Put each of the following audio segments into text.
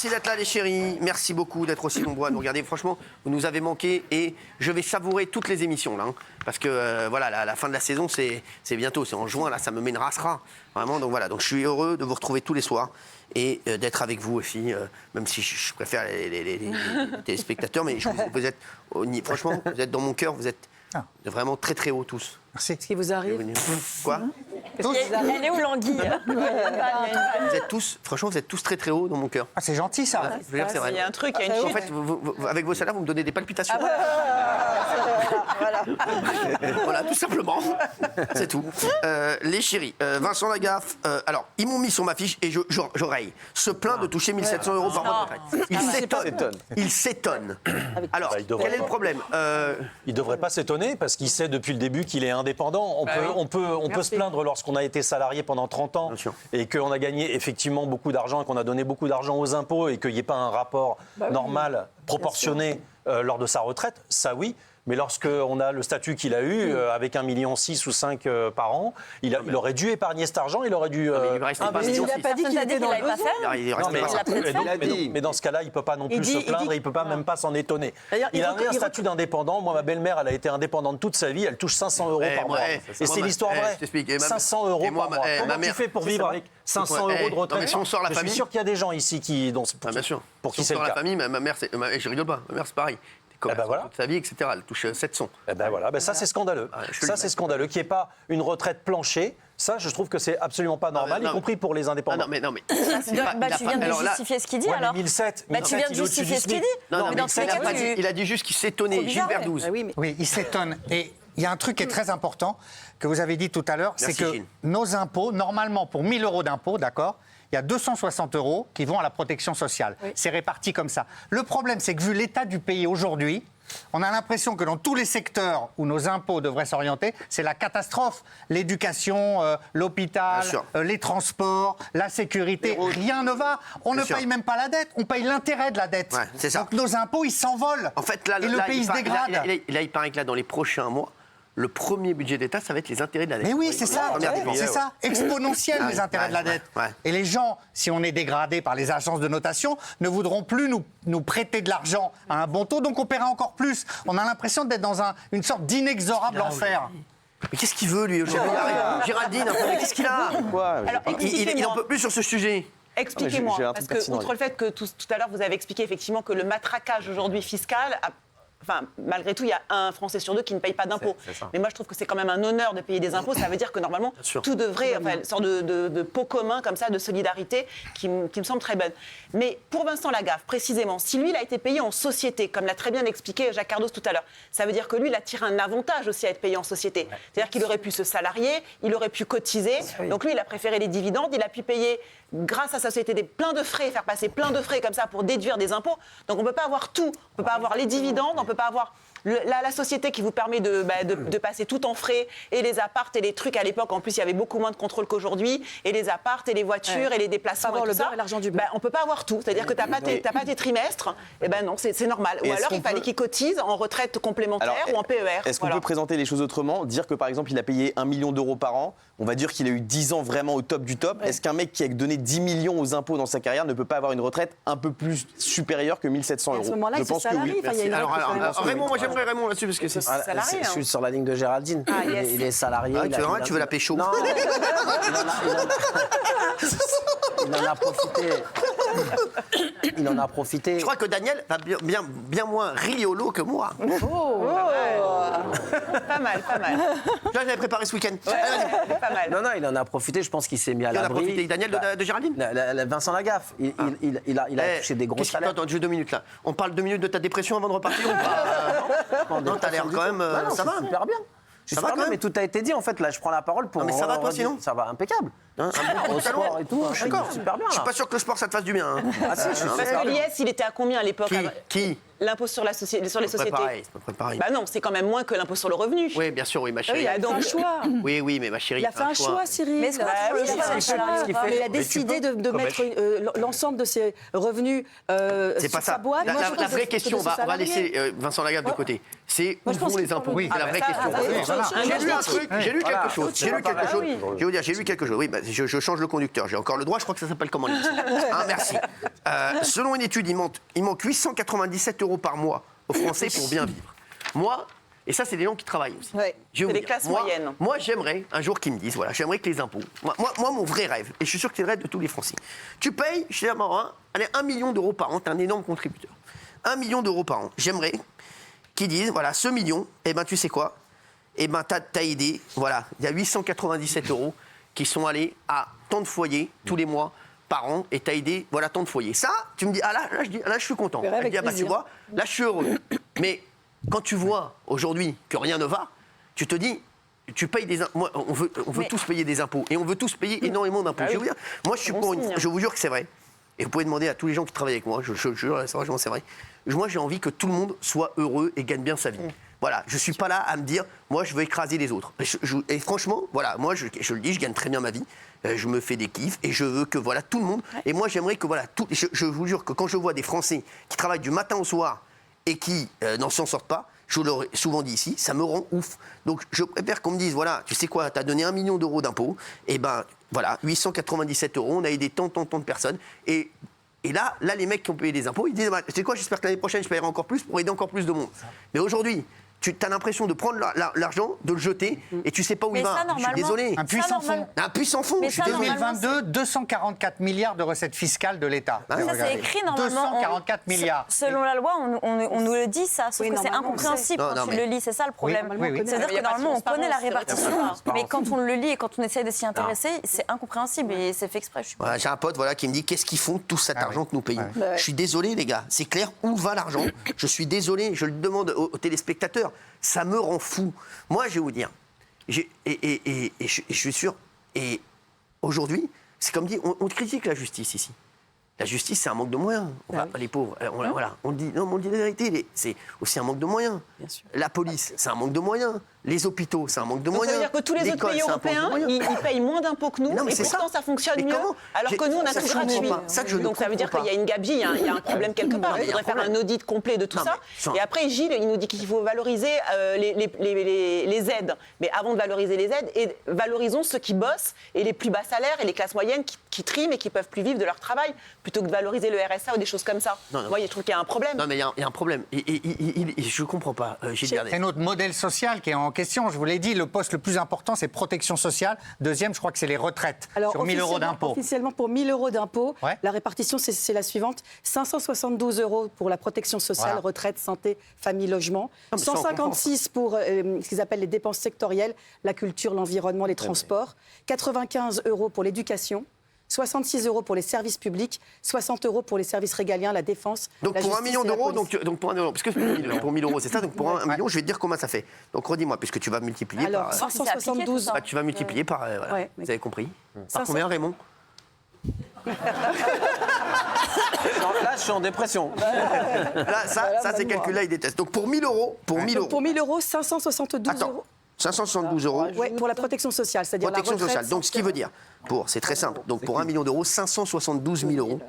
Merci d'être là les chéris, merci beaucoup d'être aussi nombreux à nous regarder. Franchement, vous nous avez manqué et je vais savourer toutes les émissions là. Parce que voilà, la fin de la saison c'est bientôt, c'est en juin, là ça me met une racera. Vraiment, donc voilà, donc je suis heureux de vous retrouver tous les soirs et d'être avec vous aussi, même si je préfère les téléspectateurs, mais vous êtes, franchement, vous êtes dans mon cœur, vous êtes vraiment très très haut tous. Merci. Ce qui vous arrive. Quoi? Elle est où l'anguille? Vous êtes tous, franchement, vous êtes tous très très hauts dans mon cœur. Ah, c'est gentil ça. Je veux dire, c'est vrai. Il y a un truc, il y a une En chute. fait, avec vos salaires, vous me donnez des palpitations. Voilà, tout simplement. C'est tout. Les chéris, Vincent Lagaffe, alors, ils m'ont mis sur ma fiche et j'oreille. Se plaint de toucher 1 700 € par mois de retraite. Il s'étonne. Alors, quel est le problème? Il ne devrait pas s'étonner parce qu'il sait depuis le début qu'il est indépendant. On peut se plaindre lorsqu'on a été salarié pendant 30 ans et qu'on a gagné effectivement beaucoup d'argent et qu'on a donné beaucoup d'argent aux impôts et qu'il n'y ait pas un rapport normal, proportionné lors de sa retraite, ça oui. Mais lorsqu'on a le statut qu'il a eu, avec 1,6 million ou 5 par an, il aurait dû épargner cet argent, il aurait dû investir. Il n'a pas dit qu'il était dans le besoin. Mais dans ce cas-là, il ne peut pas non plus se plaindre et il ne peut pas même pas s'en étonner. Il a un statut d'indépendant. Moi, ma belle-mère, elle a été indépendante toute sa vie, elle touche 500 € par mois. Et c'est l'histoire vraie. 500 € par mois. Comment tu fais pour vivre avec 500 € de retraite? Je suis sûr qu'il y a des gens ici pour qui c'est le cas. La famille, ma mère, je rigole pas, ma mère c'est pareil. Toute sa vie, etc. Elle touche 700. Ça c'est scandaleux. Ça c'est scandaleux. Qu'il n'y ait pas une retraite planchée, ça je trouve que c'est absolument pas normal, y compris pour les indépendants. Non mais. Tu viens de justifier ce qu'il dit alors. 1007. Tu viens de justifier ce qu'il dit. Il a dit juste qu'il s'étonnait. Gilbert 12. Oui, il s'étonne. Et il y a un truc qui est très important que vous avez dit tout à l'heure, c'est que nos impôts, normalement pour 1 000 € d'impôts, d'accord, il y a 260 € qui vont à la protection sociale. Oui. C'est réparti comme ça. Le problème, c'est que vu l'état du pays aujourd'hui, on a l'impression que dans tous les secteurs où nos impôts devraient s'orienter, c'est la catastrophe. L'éducation, l'hôpital, les transports, la sécurité, rien ne va. On ne paye même pas la dette, on paye l'intérêt de la dette. Ouais, c'est ça. Donc nos impôts, ils s'envolent. En fait, là, et le pays se dégrade. Là, il paraît que là, dans les prochains mois, le premier budget d'État, ça va être les intérêts de la dette. Mais oui, c'est ça, c'est ça, exponentiel les intérêts de la dette. Et les gens, si on est dégradé par les agences de notation, ne voudront plus nous prêter de l'argent à un bon taux, donc on paiera encore plus. On a l'impression d'être dans une sorte d'inexorable enfer. Mais qu'est-ce qu'il veut, lui, Géraldine, mais qu'est-ce qu'il a? Il n'en peut plus sur ce sujet. Expliquez-moi, parce que, outre le fait que tout à l'heure, vous avez expliqué effectivement que le matraquage aujourd'hui fiscal enfin, malgré tout, il y a un Français sur 2 qui ne paye pas d'impôts. Mais moi, je trouve que c'est quand même un honneur de payer des impôts. Ça veut dire que normalement, tout devrait, enfin, une sorte de pot commun comme ça, de solidarité, qui me semble très bonne. Mais pour Vincent Lagaffe, précisément, si lui, il a été payé en société, comme l'a très bien expliqué Jacques Cardos tout à l'heure, ça veut dire que lui, il a tiré un avantage aussi à être payé en société. C'est-à-dire qu'il aurait pu se salarier, il aurait pu cotiser. Donc lui, il a préféré les dividendes, il a pu payer, grâce à sa société, plein de frais, faire passer plein de frais comme ça pour déduire des impôts. Donc on ne peut pas avoir tout. On ne peut pas avoir les dividendes, on ne peut pas avoir la société qui vous permet de passer tout en frais, et les appartes et les trucs. À l'époque, en plus, il y avait beaucoup moins de contrôle qu'aujourd'hui, et les appartes et les voitures et les déplacements et tout ça. On ne peut pas avoir tout. C'est-à-dire que tu n'as pas tes trimestres, et ben non, c'est normal. Ou alors, il fallait qu'il cotise en retraite complémentaire ou en PER. Est-ce qu'on peut présenter les choses autrement? Dire que, par exemple, il a payé 1 million d'euros par an, on va dire qu'il a eu 10 ans vraiment au top du top. Est-ce qu'un mec qui a donné 10 millions aux impôts dans sa carrière ne peut pas avoir une retraite un peu plus supérieure que 1 700 €? À ce moment-là, je pense que oui. Alors, Raymond, moi j'aimerais Raymond là-dessus parce que c'est salarié. Je suis sur la ligne de Géraldine. Il est salarié. Tu veux la pécho? Non, il en a profité. Il en a profité. Je crois que Daniel va bien moins riolo que moi. Pas mal. Là, j'avais préparé ce week-end. Pas mal. Non, il en a profité. Je pense qu'il s'est mis à Il en a l'abri. profité. Daniel de Géraldine? Vincent Lagaffe. Il a touché des gros salaires. Attends, juste 2 minutes là. On parle 2 minutes de ta dépression avant de repartir ou pas? Non, t'as l'air quand même. Ça va? Super bien. Ça va quand même. Mais tout a été dit en fait. Là, je prends la parole pour. Non, mais ça va toi sinon? Ça va impeccable. Au sport et tout. Je suis super bien. Je suis pas sûr que le sport ça te fasse du bien. Ah si, je suis Parce que l'IS, il était à combien à l'époque? Qui? L'impôt sur les sociétés. C'est pas pareil. Bah non, c'est quand même moins que l'impôt sur le revenu. Oui, bien sûr, oui, ma chérie. Il a donc un choix. Oui, mais ma chérie. Il a fait un choix, Cyril. Mais il a décidé de mettre l'ensemble de ses revenus sur sa boîte. La vraie question, on va laisser Vincent Lagaffe de côté. C'est où vont les impôts? C'est la vraie question. J'ai lu quelque chose. Je vais vous dire, j'ai lu quelque chose. Oui, je change le conducteur. J'ai encore le droit, je crois que ça s'appelle comment l'émission. Merci. Selon une étude, il manque 897 € par mois aux Français pour bien vivre. Moi, et ça, c'est des gens qui travaillent aussi. Ouais. C'est des classes moyennes. Moi, j'aimerais un jour qu'ils me disent, voilà, j'aimerais que les impôts. Moi, mon vrai rêve, et je suis sûr que c'est le rêve de tous les Français. Tu payes, je sais pas, allez, 1 million d'euros par an, t'es un énorme contributeur. 1 million d'euros par an. J'aimerais qu'ils disent, voilà, ce million, eh ben, tu sais quoi? Eh ben, t'as aidé, voilà, il y a 897 € qui sont allés à tant de foyers tous les mois par an, et t'as aidé, voilà, tant de foyers. Ça, tu me dis, là, je suis content. Je dis, tu vois, là, je suis heureux. Mais quand tu vois aujourd'hui que rien ne va, tu te dis, tu payes des impôts. Moi, on veut tous payer des impôts, et on veut tous payer énormément d'impôts. Je veux dire, moi, je suis pour je vous jure que c'est vrai. Et vous pouvez demander à tous les gens qui travaillent avec moi, je jure, c'est vrai. Moi, j'ai envie que tout le monde soit heureux et gagne bien sa vie. Voilà, je ne suis pas là à me dire, moi, je veux écraser les autres. Et franchement, voilà, moi, je le dis, je gagne très bien ma vie. Je me fais des kiffs et je veux que, voilà, tout le monde. Et moi, j'aimerais que, voilà, je vous jure que quand je vois des Français qui travaillent du matin au soir et qui n'en s'en sortent pas, je vous l'aurais souvent dit ici, ça me rend ouf. Donc, je préfère qu'on me dise, voilà, tu sais quoi, tu as donné 1 million d'euros d'impôts, et ben, voilà, 897 €, on a aidé tant de personnes. Et là, les mecs qui ont payé des impôts, ils disent, bah, tu sais quoi, j'espère que l'année prochaine, je paierai encore plus pour aider encore plus de monde. Mais aujourd'hui, tu as l'impression de prendre l'argent, de le jeter, et tu sais pas où il va. Je suis désolé. Un puits sans fond. Un puits sans fond. Mais Je suis ça, désolé. 2022, 244 milliards de recettes fiscales de l'État. Ça, c'est écrit normalement. 244 milliards. Selon la loi, on nous le dit, ça. Sauf que c'est normalement, incompréhensible quand tu le lis. C'est ça le problème. Oui. C'est-à-dire que normalement, on connaît la répartition. Mais quand on le lit et quand on essaie de s'y intéresser, c'est incompréhensible et c'est fait exprès. Voilà, j'ai un pote qui me dit qu'est-ce qu'ils font tout cet argent que nous payons. Je suis désolé les gars, c'est clair où va l'argent. Je suis désolé, je le demande aux téléspectateurs. Ça me rend fou. Moi, je vais vous dire, je suis sûr. Et aujourd'hui, c'est comme dit, on critique la justice ici. La justice, c'est un manque de moyens. Les pauvres, on dit non, mais on dit la vérité. C'est aussi un manque de moyens. Bien sûr. La police, c'est un manque de moyens. Les hôpitaux, c'est un manque de moyens. Ça veut dire que tous les autres pays européens, ils payent moins d'impôts que nous, non, et pourtant ça fonctionne mieux, alors que nous, on a tout gratuit. Donc ça veut dire qu'il y a une gabegie, il y a un problème quelque part. Il faudrait faire un audit complet de tout ça. Et après, Gilles, il nous dit qu'il faut valoriser les aides. Mais avant de valoriser les aides, valorisons ceux qui bossent et les plus bas salaires et les classes moyennes qui triment et qui peuvent plus vivre de leur travail, plutôt que de valoriser le RSA ou des choses comme ça. Moi, je trouve qu'il y a un problème. Non, mais il y a un problème. Je ne comprends pas, Gilles Bernet. C'est notre modèle social qui est en question. Je vous l'ai dit, le poste le plus important, c'est protection sociale. Deuxième, je crois que c'est les retraites. Alors, sur 1 000 € d'impôts. Officiellement, pour 1 000 € d'impôts, Ouais. la répartition, c'est la suivante. 572 € pour la protection sociale, Voilà. retraite, santé, famille, logement. Non, mais ça, on 156 pour ce qu'ils appellent les dépenses sectorielles, la culture, l'environnement, les transports. 95 € pour l'éducation. 66 € pour les services publics, 60 € pour les services régaliens, la défense. Donc la pour 1 justice million et la d'euros, police. donc pour 1 million, parce que pour 1 000 €, c'est ça. Donc pour 1 million, je vais te dire comment ça fait. Donc redis-moi, puisque tu vas multiplier Alors, par. 572. Bah, tu vas multiplier par. Voilà. Ouais, Vous avez compris. Par 500. combien, Raymond? Là, je suis en dépression. Là, ça c'est calcul-là, il déteste. Donc pour 1 000 €, pour 1 000 Donc, €. pour 1 000 €, 572 Attends, €. 572 €. Ouais, pour la protection sociale, c'est-à-dire la Protection retraite. sociale. Donc, ce qui veut dire, c'est très simple. Donc, pour 1 million d'euros, 572 000 €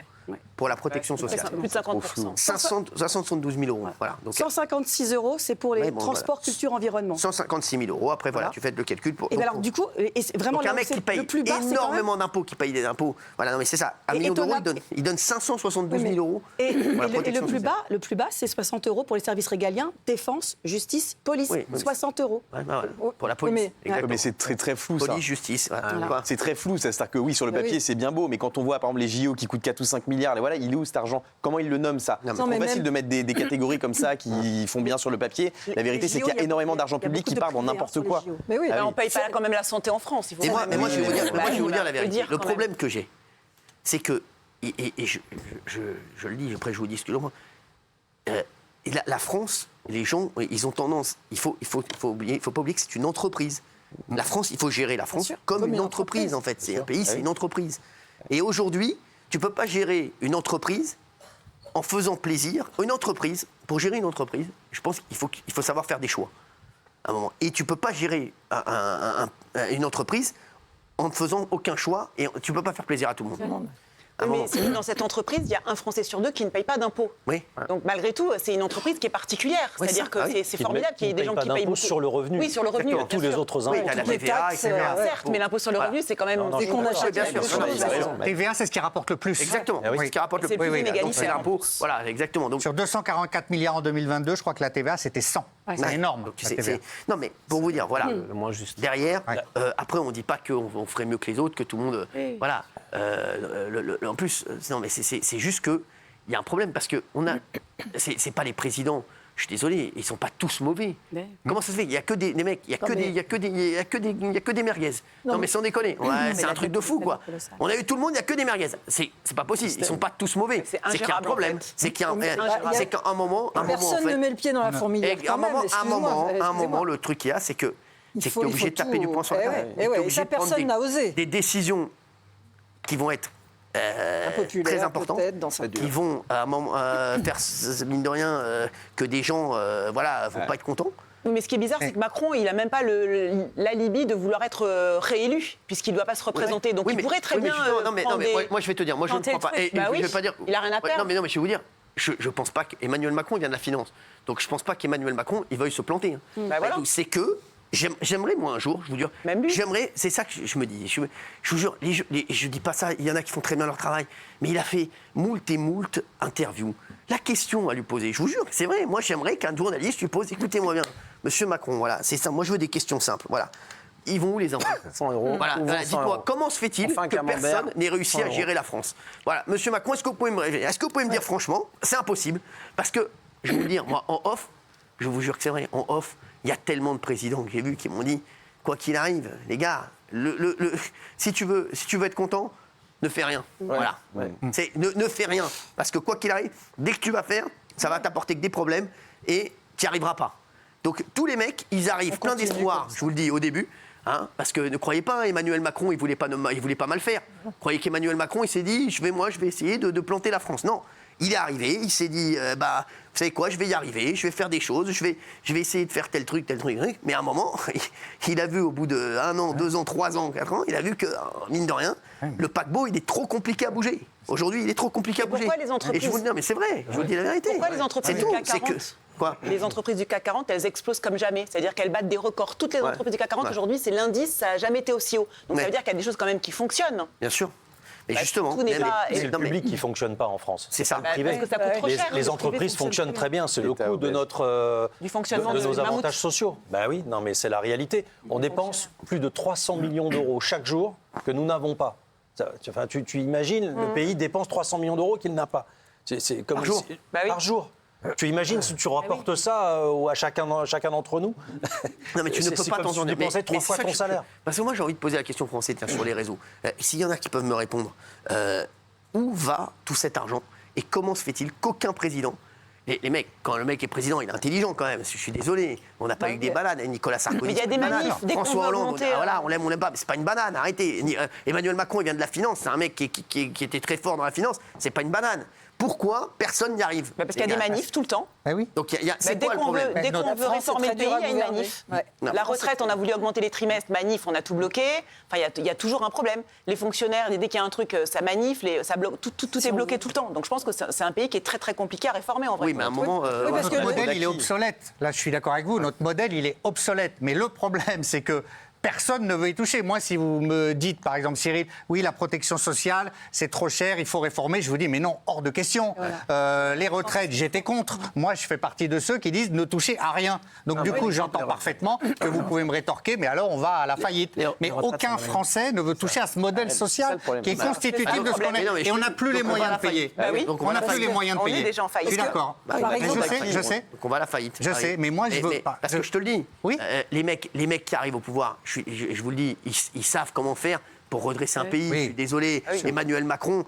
pour la protection sociale. Plus de 50%. 572 000 €. Voilà. Donc, 156 €, c'est pour les Ouais, bon, transports, voilà. culture, environnement. 156 000 €. Après, voilà, Voilà. tu fais le calcul. Et bien alors, du coup, et c'est vraiment Donc, là un où mec c'est qui paye le plus bas, c'est quand même- énormément d'impôts, qui paye des impôts. Voilà, non, mais c'est ça. 1 Et million d'euros, étonnable. il donne 572 000 € Et pour la le protection plus sociale. bas, c'est 60 € pour les services régaliens, défense, justice, police, Oui, oui. 60 €. Ouais, bah, voilà. Pour la police. Oui, mais- Exactement. Mais c'est très flou, ça. Police, justice. Voilà. Quoi. C'est très flou, c'est-à-dire que oui, sur le Bah papier, oui. c'est bien beau, mais quand on voit par exemple les JO qui coûtent 4 ou 5 milliards, et voilà, il est où cet argent? Comment ils le nomment ça? Non, mais- C'est trop mais facile même- de mettre des catégories comme ça qui font bien sur le papier. La vérité, c'est JO, qu'il y a énormément d'argent il y a public beaucoup qui de part dans privés, n'importe sur les quoi. JO. Mais oui, Ah On oui. ne paye pas quand même la santé en France. Il faut Et moi, quand même- je vais vous dire, Bah, je vais vous dire la faut vérité. dire Le quand même. problème que j'ai, c'est que, et je le dis, après je vous dis ce que je vois, la France, les gens, ils ont tendance, il faut pas oublier que c'est une entreprise. La France, il faut gérer la France sûr, comme une entreprise, en fait. C'est un pays, c'est une entreprise. Et aujourd'hui, tu ne peux pas gérer une entreprise en faisant plaisir. Une entreprise, pour gérer une entreprise, je pense qu'il faut savoir faire des choix. À un moment. Et tu ne peux pas gérer une entreprise en ne faisant aucun choix et tu ne peux pas faire plaisir à tout le monde. Mais dans cette entreprise, il y a un Français sur deux qui ne paye pas d'impôts. Oui. Donc malgré tout, c'est une entreprise qui est particulière. Oui, C'est-à-dire ça, que ah oui. c'est formidable qu'il y ait des gens qui payent beaucoup. sur le revenu. Oui, sur le revenu. Tous les autres Oui, impôts. t'as la toutes les TVA, taxes, etc. Certes, mais l'impôt sur le revenu, c'est quand même. Non, Dès qu'on achète bien sûr, quelque chose, vous avez raison. TVA, c'est ce qui rapporte le plus. Exactement. Ah oui. C'est ce qui rapporte le C'est le plus. plus Donc inégalitaire. c'est l'impôt. Voilà, exactement. Donc Sur 244 milliards en 2022, je crois que la TVA, c'était 100. C'est ouais. énorme. Donc, la c'est- TVA. Non, mais pour vous dire, voilà. Le moins juste. Derrière, Ouais. après, on ne dit pas qu'on ferait mieux que les autres, que tout le monde. Voilà. En plus, non, mais c'est juste qu'il y a un problème parce que c'est pas les présidents. Je suis désolé, ils sont pas tous mauvais. Mais- Comment ça se fait? Il y a que des mecs, il y a que des merguez. Non, mais sans déconner. Ouais, mais c'est la un truc de fou, quoi. tête colossale. On a eu tout le monde, il y a que des merguez. C'est pas possible. Ils sont pas tous mauvais. C'est C'est qu'il y a un ingérable, problème. en fait. C'est qu'il y a ingérable. c'est qu'à un moment, en Personne fait, ne met le pied dans la fourmilière. et à un moment, le truc qu'il y a, c'est que tu es obligé de taper du poing sur la table. Et T'es obligé ça, de prendre personne n'a osé. des décisions qui vont être Impopulaire, très importantes, peut-être, dans sa qui vont à un moment, faire, mine de rien, que des gens vont pas être contents. Oui, mais ce qui est bizarre, c'est que Macron, il n'a même pas l'alibi de vouloir être réélu, puisqu'il ne doit pas se représenter. Donc il pourrait très bien. Non, mais moi, je vais te dire, moi, je ne Tenter crois le pas. truc. Et Bah je oui, vais pas dire. il a rien à perdre. Non, mais je vais vous dire. Je ne pense pas qu'Emmanuel Macron vient de la finance. Donc je ne pense pas qu'Emmanuel Macron il veuille se planter. Bah voilà. C'est que j'aimerais, moi, un jour, je vous dis, Même lui. j'aimerais, c'est ça que je me dis. Je vous jure, je dis pas ça, il y en a qui font très bien leur travail, mais il a fait moult et moult interviews. La question à lui poser, je vous jure, c'est vrai, moi j'aimerais qu'un journaliste lui pose, écoutez-moi bien, Monsieur Macron, voilà, c'est ça, moi je veux des questions simples, voilà. Ils vont où les impôts 100 euros. Voilà, Ou 100 dites-moi, euros. comment se fait-il Enfin, que camembert, personne n'ait réussi 100 à gérer la France? Voilà, Monsieur Macron, est-ce que vous pouvez me dire franchement, c'est impossible? Parce que, je vais vous le dire, moi, en off, je vous jure que c'est vrai, en off, il y a tellement de présidents que j'ai vus qui m'ont dit, quoi qu'il arrive, les gars, si tu veux être content, ne fais rien. Voilà. Ouais. Ne fais rien. Parce que quoi qu'il arrive, dès que tu vas faire, ça va t'apporter que des problèmes et tu n'y arriveras pas. Donc tous les mecs, ils arrivent plein d'espoir, je vous le dis au début, hein, parce que ne croyez pas, Emmanuel Macron, il voulait pas mal faire. Croyez qu'Emmanuel Macron, il s'est dit, je vais essayer de planter la France. Non, il est arrivé, il s'est dit, vous savez quoi, je vais y arriver, je vais faire des choses, je vais essayer de faire tel truc. Mais à un moment, il a vu au bout de 1 an, 2 ans, 3 ans, 4 ans, il a vu que, mine de rien, le paquebot, il est trop compliqué à bouger. Aujourd'hui, il est trop compliqué à bouger. pourquoi les entreprises- Et je vous le dis, non, mais c'est vrai, je vous dis la vérité. Pourquoi les entreprises C'est du tout, CAC c'est 40 que- Quoi Les entreprises du CAC 40, elles explosent comme jamais. C'est-à-dire qu'elles battent des records. Toutes les Ouais. entreprises du CAC 40, Ouais. aujourd'hui, c'est l'indice, ça n'a jamais été aussi haut. Donc Ouais. ça veut dire qu'il y a des choses quand même qui fonctionnent. Bien sûr. Mais Bah, justement, tout n'est pas- C'est le non, mais- public qui ne fonctionne pas en France. C'est ça. le privé. Parce que ça coûte trop cher. Les Le entreprises privé fonctionnent très bien, c'est le L'État coût de obèse. notre Du fonctionnement de de nos Mammouth. avantages sociaux. Ben oui, non mais c'est la réalité. On dépense plus de 300 millions d'euros chaque jour que nous n'avons pas. Tu imagines, le pays dépense 300 millions d'euros qu'il n'a pas. C'est comme Par jour. Bah oui. Par jour. Tu imagines si tu rapportes ça à chacun d'entre nous? Non, mais tu ne peux pas t'en Si tu dépensais 3 fois ton salaire. Parce que moi, j'ai envie de poser la question française sur les réseaux. S'il y en a qui peuvent me répondre, où va tout cet argent et comment se fait-il qu'aucun président. Les mecs, quand le mec est président, il est intelligent quand même. Je suis désolé, on n'a pas eu des banades. Nicolas Sarkozy. Mais il y a c'est des une banane. manifs, dès qu'on François veut Hollande, augmenter, voilà, on l'aime pas, mais c'est pas une banane. Arrêtez. Emmanuel Macron, il vient de la finance. C'est un mec qui était très fort dans la finance. C'est pas une banane. Pourquoi personne n'y arrive? Bah, parce qu'il y a des manifs tout le temps. Eh oui. Donc c'est Dès quoi le qu'on veut, problème? dès qu'on Notre veut France, réformer c'est le très pays, dur à il y a une gouverner. manif. Ouais. La retraite, on a voulu augmenter les trimestres, manif, on a tout bloqué. Enfin, il y a toujours un problème. Les fonctionnaires, dès qu'il y a un truc, ça manif, ça bloque, tout est bloqué tout le temps. Donc je pense que c'est un pays qui est très très compliqué à réformer en vrai. Oui, mais à un moment. Oui, parce que Notre modèle, l'acquis. il est obsolète. Là, je suis d'accord avec vous. Notre modèle, il est obsolète. Mais le problème, c'est que personne ne veut y toucher. Moi, si vous me dites, par exemple, Cyril, oui, la protection sociale, c'est trop cher, il faut réformer, je vous dis, mais non, hors de question. Les retraites, j'étais contre. Moi, je fais partie de ceux qui disent ne touchez à rien. Donc, du coup, j'entends parfaitement que vous pouvez me rétorquer, mais alors, on va à la faillite. Mais aucun Français ne veut toucher à ce modèle social qui est constitutif de ce qu'on est. Et on n'a plus les moyens de payer. Bah oui. Donc, On n'a plus les moyens de On est payer. déjà en faillite. Je suis d'accord. Je sais. Donc on va à la faillite. Je sais, mais moi, je veux pas. Parce que je te le dis, Oui. les mecs qui arrivent au pouvoir, je vous le dis, ils savent comment faire pour redresser un pays. Oui. Je suis désolé. Emmanuel Macron,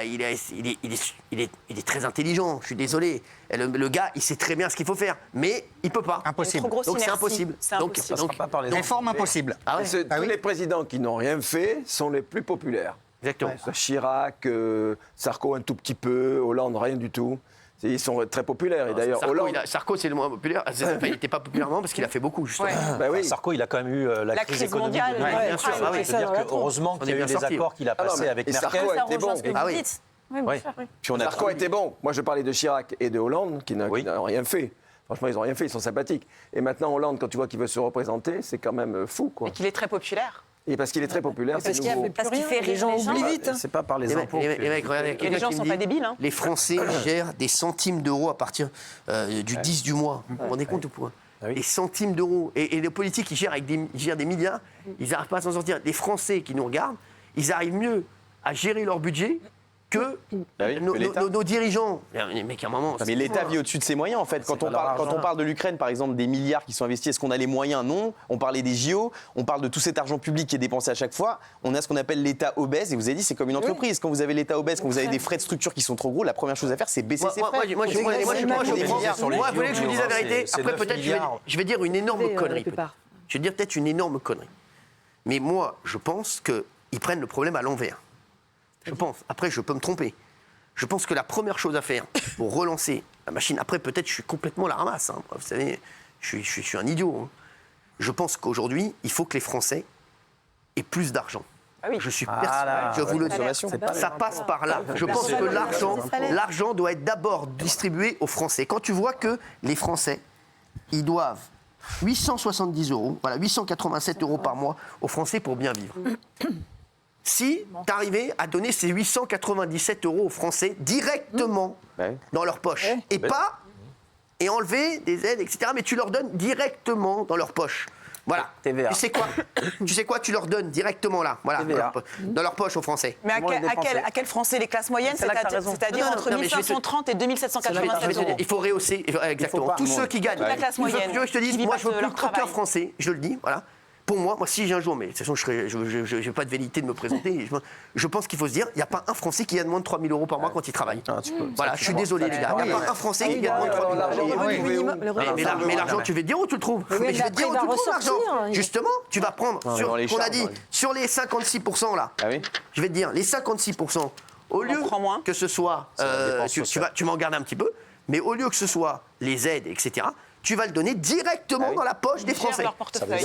il est très intelligent. Je suis désolé. Le gars, il sait très bien ce qu'il faut faire, mais il peut pas. Impossible. Trop grosse Donc c'est inertie. impossible. C'est Donc, impossible. donc- Pas par les Réforme impossible. ah ouais, Ah Tous oui. les présidents qui n'ont rien fait sont les plus populaires. exactement. Chirac, Sarko un tout petit peu, Hollande rien du tout. Ils sont très populaires. Et d'ailleurs, Hollande... Sarko, c'est le moins populaire. Enfin, il n'était pas populairement parce qu'il a fait beaucoup, justement. Bah oui. Sarko, il a quand même eu la crise économique mondiale. de bien sûr. Ah oui, C'est-à-dire que heureusement qu'il y a eu des accords qu'il a passés avec Merkel. Sarko a été bon. Ah oui. Puis on a Sarko était bon. Moi, je parlais de Chirac et de Hollande qui n'ont rien fait. Franchement, ils n'ont rien fait, ils sont sympathiques. Et maintenant, Hollande, quand tu vois qu'il veut se représenter, c'est quand même fou, quoi. Et qu'il est très populaire. Et parce qu'il est très populaire, c'est nouveau. Parce qu'il fait Les gens oublient vite. C'est pas par les impôts. Les mecs, regardez, Et les gens ne sont pas débiles. Hein. les Français gèrent des centimes d'euros à partir du 10 du mois. Vous vous rendez compte ou pas Des centimes d'euros. Et les politiques, ils gèrent des milliards, ils n'arrivent pas à s'en sortir. Les Français qui nous regardent, ils arrivent mieux à gérer leur budget que nos dirigeants. Les mecs, à un moment... Mais l'État vit au-dessus de ses moyens, en fait. Quand on parle de l'Ukraine, par exemple, des milliards qui sont investis, est-ce qu'on a les moyens? Non. On parlait des JO, on parle de tout cet argent public qui est dépensé à chaque fois. On a ce qu'on appelle l'État obèse, et vous avez dit, c'est comme une entreprise. Quand vous avez l'État obèse, quand vous avez des frais de structure qui sont trop gros, la première chose à faire, c'est baisser ses frais. Moi, vous voulez que je vous dise la vérité? Après, peut-être, je vais dire une énorme connerie. Je vais dire peut-être une énorme connerie. Mais moi, je pense qu'ils prennent le problème à l'envers. Je pense. Après, je peux me tromper. Je pense que la première chose à faire pour relancer la machine, après, peut-être, je suis complètement la ramasse. Hein. Vous savez, je suis un idiot. Hein. Je pense qu'aujourd'hui, il faut que les Français aient plus d'argent. Ah oui. Je suis persuadé. Je vous le dis. Ça passe par là. Je pense que l'argent doit être d'abord distribué aux Français. Quand tu vois que les Français, ils doivent 870 €, voilà, 887 € par mois aux Français pour bien vivre. Si tu arrivais à donner ces 897 € aux Français directement dans leur poche, et enlever des aides, etc., mais tu leur donnes directement dans leur poche. Voilà. TVA. Tu sais quoi, tu leur donnes directement là, voilà, dans leur poche aux Français. Mais à quel Français? Les classes moyennes, c'est-à-dire entre 1530 et 2787 €. Il faut rehausser, exactement. Tous ceux qui gagnent. La classe moyenne. Tu veux que je te dise, moi je veux plus qu'aucun Français, je le dis, voilà. Pour moi, si j'ai un jour, mais de toute façon, je n'ai pas de velléité de me présenter, je pense qu'il faut se dire, il n'y a pas un Français qui gagne moins de 3 000 € par mois quand il travaille. Voilà, je suis désolé, les gars. Il n'y a pas un Français qui gagne moins de 3 000 €. Mais l'argent, tu vas te dire où tu le trouves. Mais je vais te dire où tu le trouves, l'argent. Justement, tu vas prendre, qu'on a dit, sur les 56% là, je vais te dire, les 56%, au lieu que ce soit, tu m'en gardes un petit peu, mais au lieu que ce soit les aides, etc., tu vas le donner directement dans la poche des Français.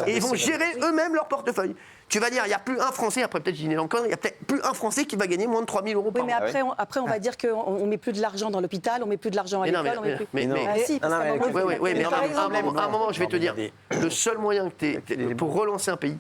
Et ils vont gérer eux-mêmes leur portefeuille. Tu vas dire, il n'y a plus un Français, après peut-être, il n'y a peut-être plus un Français qui va gagner moins de 3 000 € par mois. Mais après, on va dire qu'on ne met plus de l'argent dans l'hôpital, on ne met plus de l'argent à l'école, on met plus... Mais à un moment, je vais te dire, le seul moyen pour relancer un pays,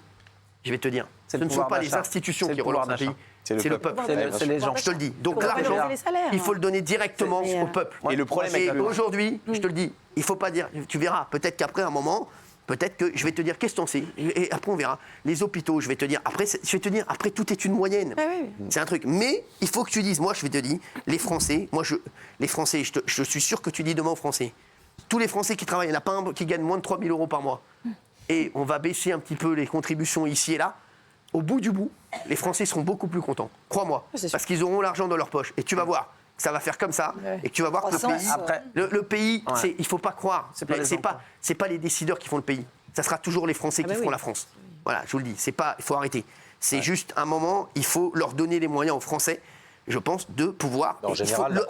je vais te dire, ce ne sont pas les institutions qui relancent un pays, c'est le peuple. C'est les gens. Je te le dis. Donc l'argent, il faut le donner directement au peuple. Et le problème est aujourd'hui, je te le dis, il ne faut pas dire, tu verras, peut-être qu'après un moment, peut-être que je vais te dire, qu'est-ce que t'en sais? Et après on verra. Les hôpitaux, je vais te dire, après tout est une moyenne. C'est un truc. Mais il faut que tu dises, moi je vais te dire, les Français, je suis sûr que tu dis demain aux Français, tous les Français qui travaillent, il n'y en a pas un qui gagne moins de 3 000 € par mois. Et on va baisser un petit peu les contributions ici et là. Au bout du bout, les Français seront beaucoup plus contents. Crois-moi. Parce qu'ils auront l'argent dans leur poche. Et tu vas voir que ça va faire comme ça. Et que tu vas voir que le pays, il ne faut pas croire. C'est pas les décideurs qui font le pays. Ça sera toujours les Français qui feront la France. Voilà, je vous le dis. Il faut arrêter. C'est juste un moment, il faut leur donner les moyens aux Français. Je pense, de pouvoir.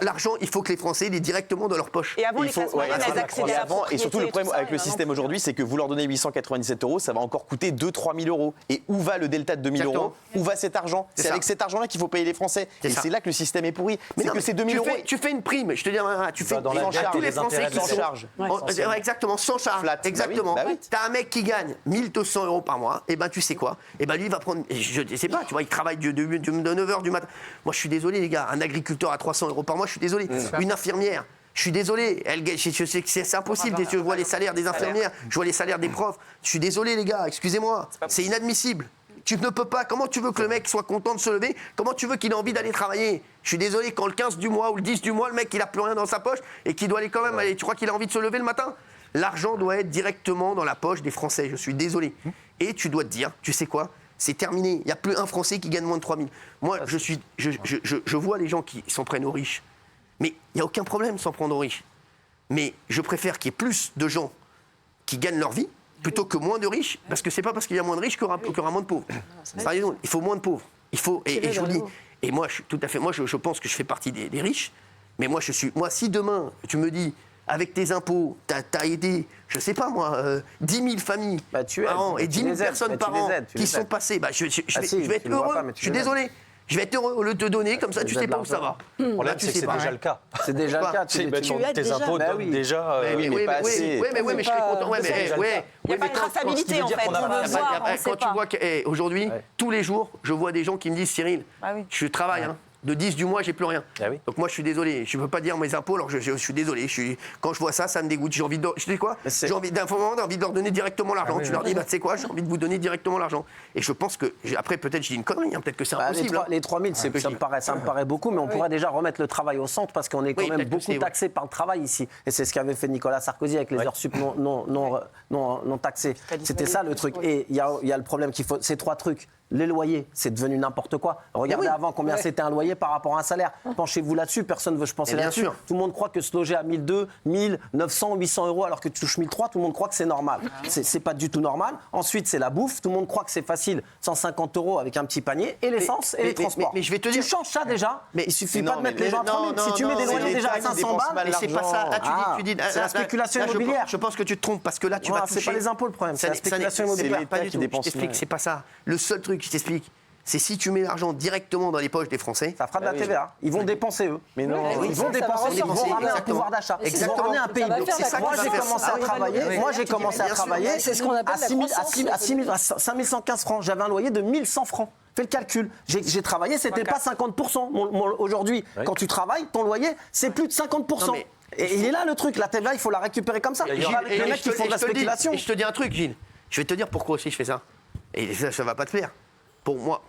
L'argent, il faut que les Français l'aient directement dans leur poche. Et avant, les classes moyennes, elles accédaient à la propriété. Et surtout, le problème avec le système aujourd'hui, c'est que vous leur donnez 897 €, ça va encore coûter 2-3 000 €. Et où va le delta de 2 000 €? Où va cet argent? C'est avec cet argent-là qu'il faut payer les Français. Et c'est là que le système est pourri. Mais non, ces 2 000 €. Tu fais une prime, je te dis, tu fais à tous les Français qui sont charge. Exactement, sans charge. Exactement. T'as un mec qui gagne 1 200 € par mois, et ben tu sais quoi? Et ben lui, il va prendre, je sais pas, tu vois, il travaille de 9h du matin. Moi, je suis désolé, les gars, un agriculteur à 300 € par mois, je suis désolé. Une infirmière, je suis désolé. Je sais que c'est impossible. Je vois les salaires des infirmières, je vois les salaires des profs. Je suis désolé, les gars, excusez-moi. C'est inadmissible. Tu ne peux pas. Comment tu veux que le mec soit content de se lever? Comment tu veux qu'il ait envie d'aller travailler? Je suis désolé, quand le 15 du mois ou le 10 du mois, le mec, il a plus rien dans sa poche et qu'il doit aller quand même aller. Tu crois qu'il a envie de se lever le matin? L'argent doit être directement dans la poche des Français. Je suis désolé. Et tu dois te dire, tu sais quoi? C'est terminé. Il n'y a plus un Français qui gagne moins de 3 000. Moi, je vois les gens qui s'en prennent aux riches. Mais il n'y a aucun problème s'en prendre aux riches. Mais je préfère qu'il y ait plus de gens qui gagnent leur vie plutôt que moins de riches. Parce que ce n'est pas parce qu'il y a moins de riches qu'il y aura moins de pauvres. Il faut moins de pauvres. Et je vous le dis. Et moi, je pense que je fais partie des riches. Mais moi, si demain, tu me dis, avec tes impôts, t'as aidé, je sais pas moi, 10 000 familles par an et 10 000 personnes par an qui sont passées, je vais être heureux. Je suis désolé. Je vais être heureux au lieu de te donner, comme ça tu sais pas où ça va. Le problème, c'est que c'est déjà le cas. C'est déjà le cas. Tes impôts donnent déjà. Oui, mais je serais content. Il n'y a pas de traçabilité en fait. Quand tu vois qu'aujourd'hui, tous les jours, je vois des gens qui me disent Cyril, je travaille. De 10 du mois, j'ai plus rien. Ah oui. Donc moi, je suis désolé. Je ne peux pas dire mes impôts, alors je suis désolé. Quand je vois ça, ça me dégoûte. J'ai envie de... Je sais quoi ? J'ai envie d'un moment, envie de leur donner directement l'argent. Tu leur dis, tu sais quoi, j'ai envie de vous donner directement l'argent. Et je pense que... Après, peut-être, je dis une connerie. Peut-être que c'est impossible. Les 3 000, ça me paraît beaucoup, mais on pourrait déjà remettre le travail au centre parce qu'on est quand même beaucoup taxé par le travail ici. Et c'est ce qu'avait fait Nicolas Sarkozy avec les heures sup non taxées. C'était ça le truc. Et il y a le problème qu'il faut... Ces 3 trucs. Les loyers, c'est devenu n'importe quoi. Regardez avant combien c'était un loyer par rapport à un salaire. Penchez-vous là-dessus, personne ne veut se penser là-dessus. Tout le monde croit que se loger à 1 200, 1 000, 900, 800 euros alors que tu touches 1 300, tout le monde croit que c'est normal. C'est pas du tout normal. Ensuite, c'est la bouffe. Tout le monde croit que c'est facile. 150 euros avec un petit panier et l'essence et les transports. Mais je vais te dire... Tu changes ça déjà. Mais il suffit pas de mettre les gens à 3 000. Si tu mets des loyers déjà à 500 balles, mais c'est pas ça. Là, tu dis... C'est la spéculation immobilière. Je pense que tu te trompes parce que là, tu vas toucher... C'est pas les impôts le problème, c'est la spéculation immobilière. Pas du tout. Je t'explique, c'est pas ça. Le seul truc, je t'explique, c'est si tu mets l'argent directement dans les poches des Français. Ça fera de la TVA. Ils vont dépenser eux. Mais non, ils vont dépenser, ils vont ramener un pouvoir d'achat. Ils vont ramener un pays. Moi, j'ai commencé à travailler. Moi, j'ai commencé à travailler à 5115 francs. J'avais un loyer de 1 100 francs. Fais le calcul. J'ai travaillé, c'était pas 50%. Aujourd'hui, quand tu travailles, ton loyer, c'est plus de 50%. Et il est là le truc. La TVA, il faut la récupérer comme ça. Il y a les mecs qui font de la spéculation. Et je te dis un truc, Gilles. Je vais te dire pourquoi aussi je fais ça. Et ça va pas te plaire. Pour moi,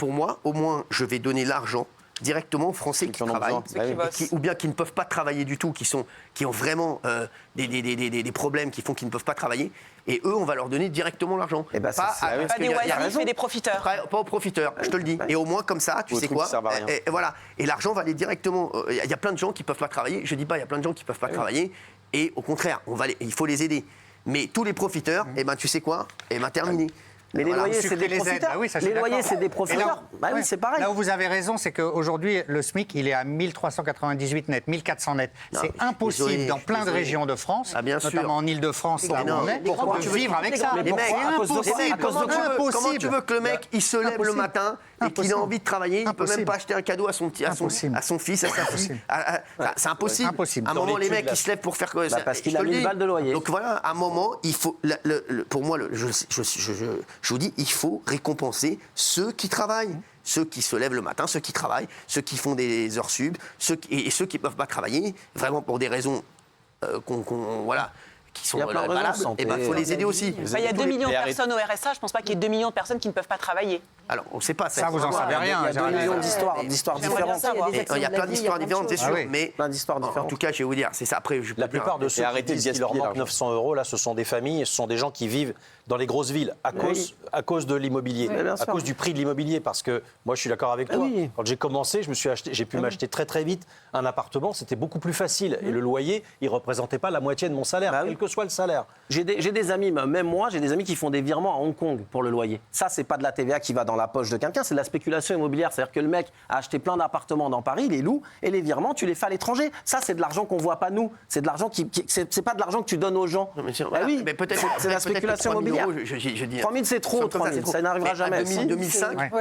au moins, je vais donner l'argent directement aux Français qui travaillent, ou bien qui ne peuvent pas travailler du tout, qui ont vraiment des problèmes qui font qu'ils ne peuvent pas travailler. Et eux, on va leur donner directement l'argent. Pas des oisifs et des profiteurs. Pas aux profiteurs, je te le dis. Et au moins, comme ça, tu sais quoi, et voilà. Et l'argent va aller directement... Il y a plein de gens qui ne peuvent pas travailler. Je ne dis pas, il y a plein de gens qui ne peuvent pas travailler. Et au contraire, il faut les aider. Mais tous les profiteurs, tu sais quoi, terminé. Mais les loyers, c'est des profiteurs. Les loyers, c'est des profiteurs. Oui, c'est pareil. Là où vous avez raison, c'est qu'aujourd'hui, le SMIC, il est à 1 398 net, 1 400 net. C'est impossible dans plein de régions de France, notamment en Ile-de-France, là où on est, de vivre avec ça. Comment tu veux que le mec, il se lève le matin et qu'il a envie de travailler, il ne peut même pas acheter un cadeau à son fils, à sa fille. C'est impossible. À un moment, les mecs, ils se lèvent pour faire quoi? Parce qu'il a 1 000 balles de loyer. Donc voilà, à un moment, il faut... Pour moi, je vous dis, il faut récompenser ceux qui travaillent, ceux qui se lèvent le matin, ceux qui travaillent, ceux qui font des heures sub, et ceux qui ne peuvent pas travailler, vraiment pour des raisons qui sont valables, et il faut les aider aussi. Il y a 2 millions de personnes au RSA, je ne pense pas qu'il y ait 2 millions de personnes qui ne peuvent pas travailler. Alors, on ne sait pas. Ça, vous en savez rien. Il y a 2 millions d'histoires différentes. Il y a plein d'histoires différentes, c'est sûr. Mais en tout cas, je vais vous dire, c'est ça. Après, la plupart de ceux qui disent qu'il leur manque 900 euros, là, ce sont des familles, ce sont des gens qui vivent dans les grosses villes à cause de l'immobilier, à cause du prix de l'immobilier. Parce que moi, je suis d'accord avec toi. Quand j'ai commencé, j'ai pu m'acheter très très vite un appartement. C'était beaucoup plus facile. Et le loyer, il ne représentait pas la moitié de mon salaire, quel que soit le salaire. J'ai des amis, même moi, j'ai des amis qui font des virements à Hong Kong pour le loyer. Ça, c'est pas de la TVA qui va dans la poche de quelqu'un, c'est de la spéculation immobilière. C'est-à-dire que le mec a acheté plein d'appartements dans Paris, il les loue, et les virements, tu les fais à l'étranger. Ça, c'est de l'argent qu'on voit pas nous. C'est de l'argent c'est pas de l'argent que tu donnes aux gens. Mais peut-être c'est la spéculation immobilière. 3 000, c'est trop. 3 000, ça n'arrivera jamais. 2005,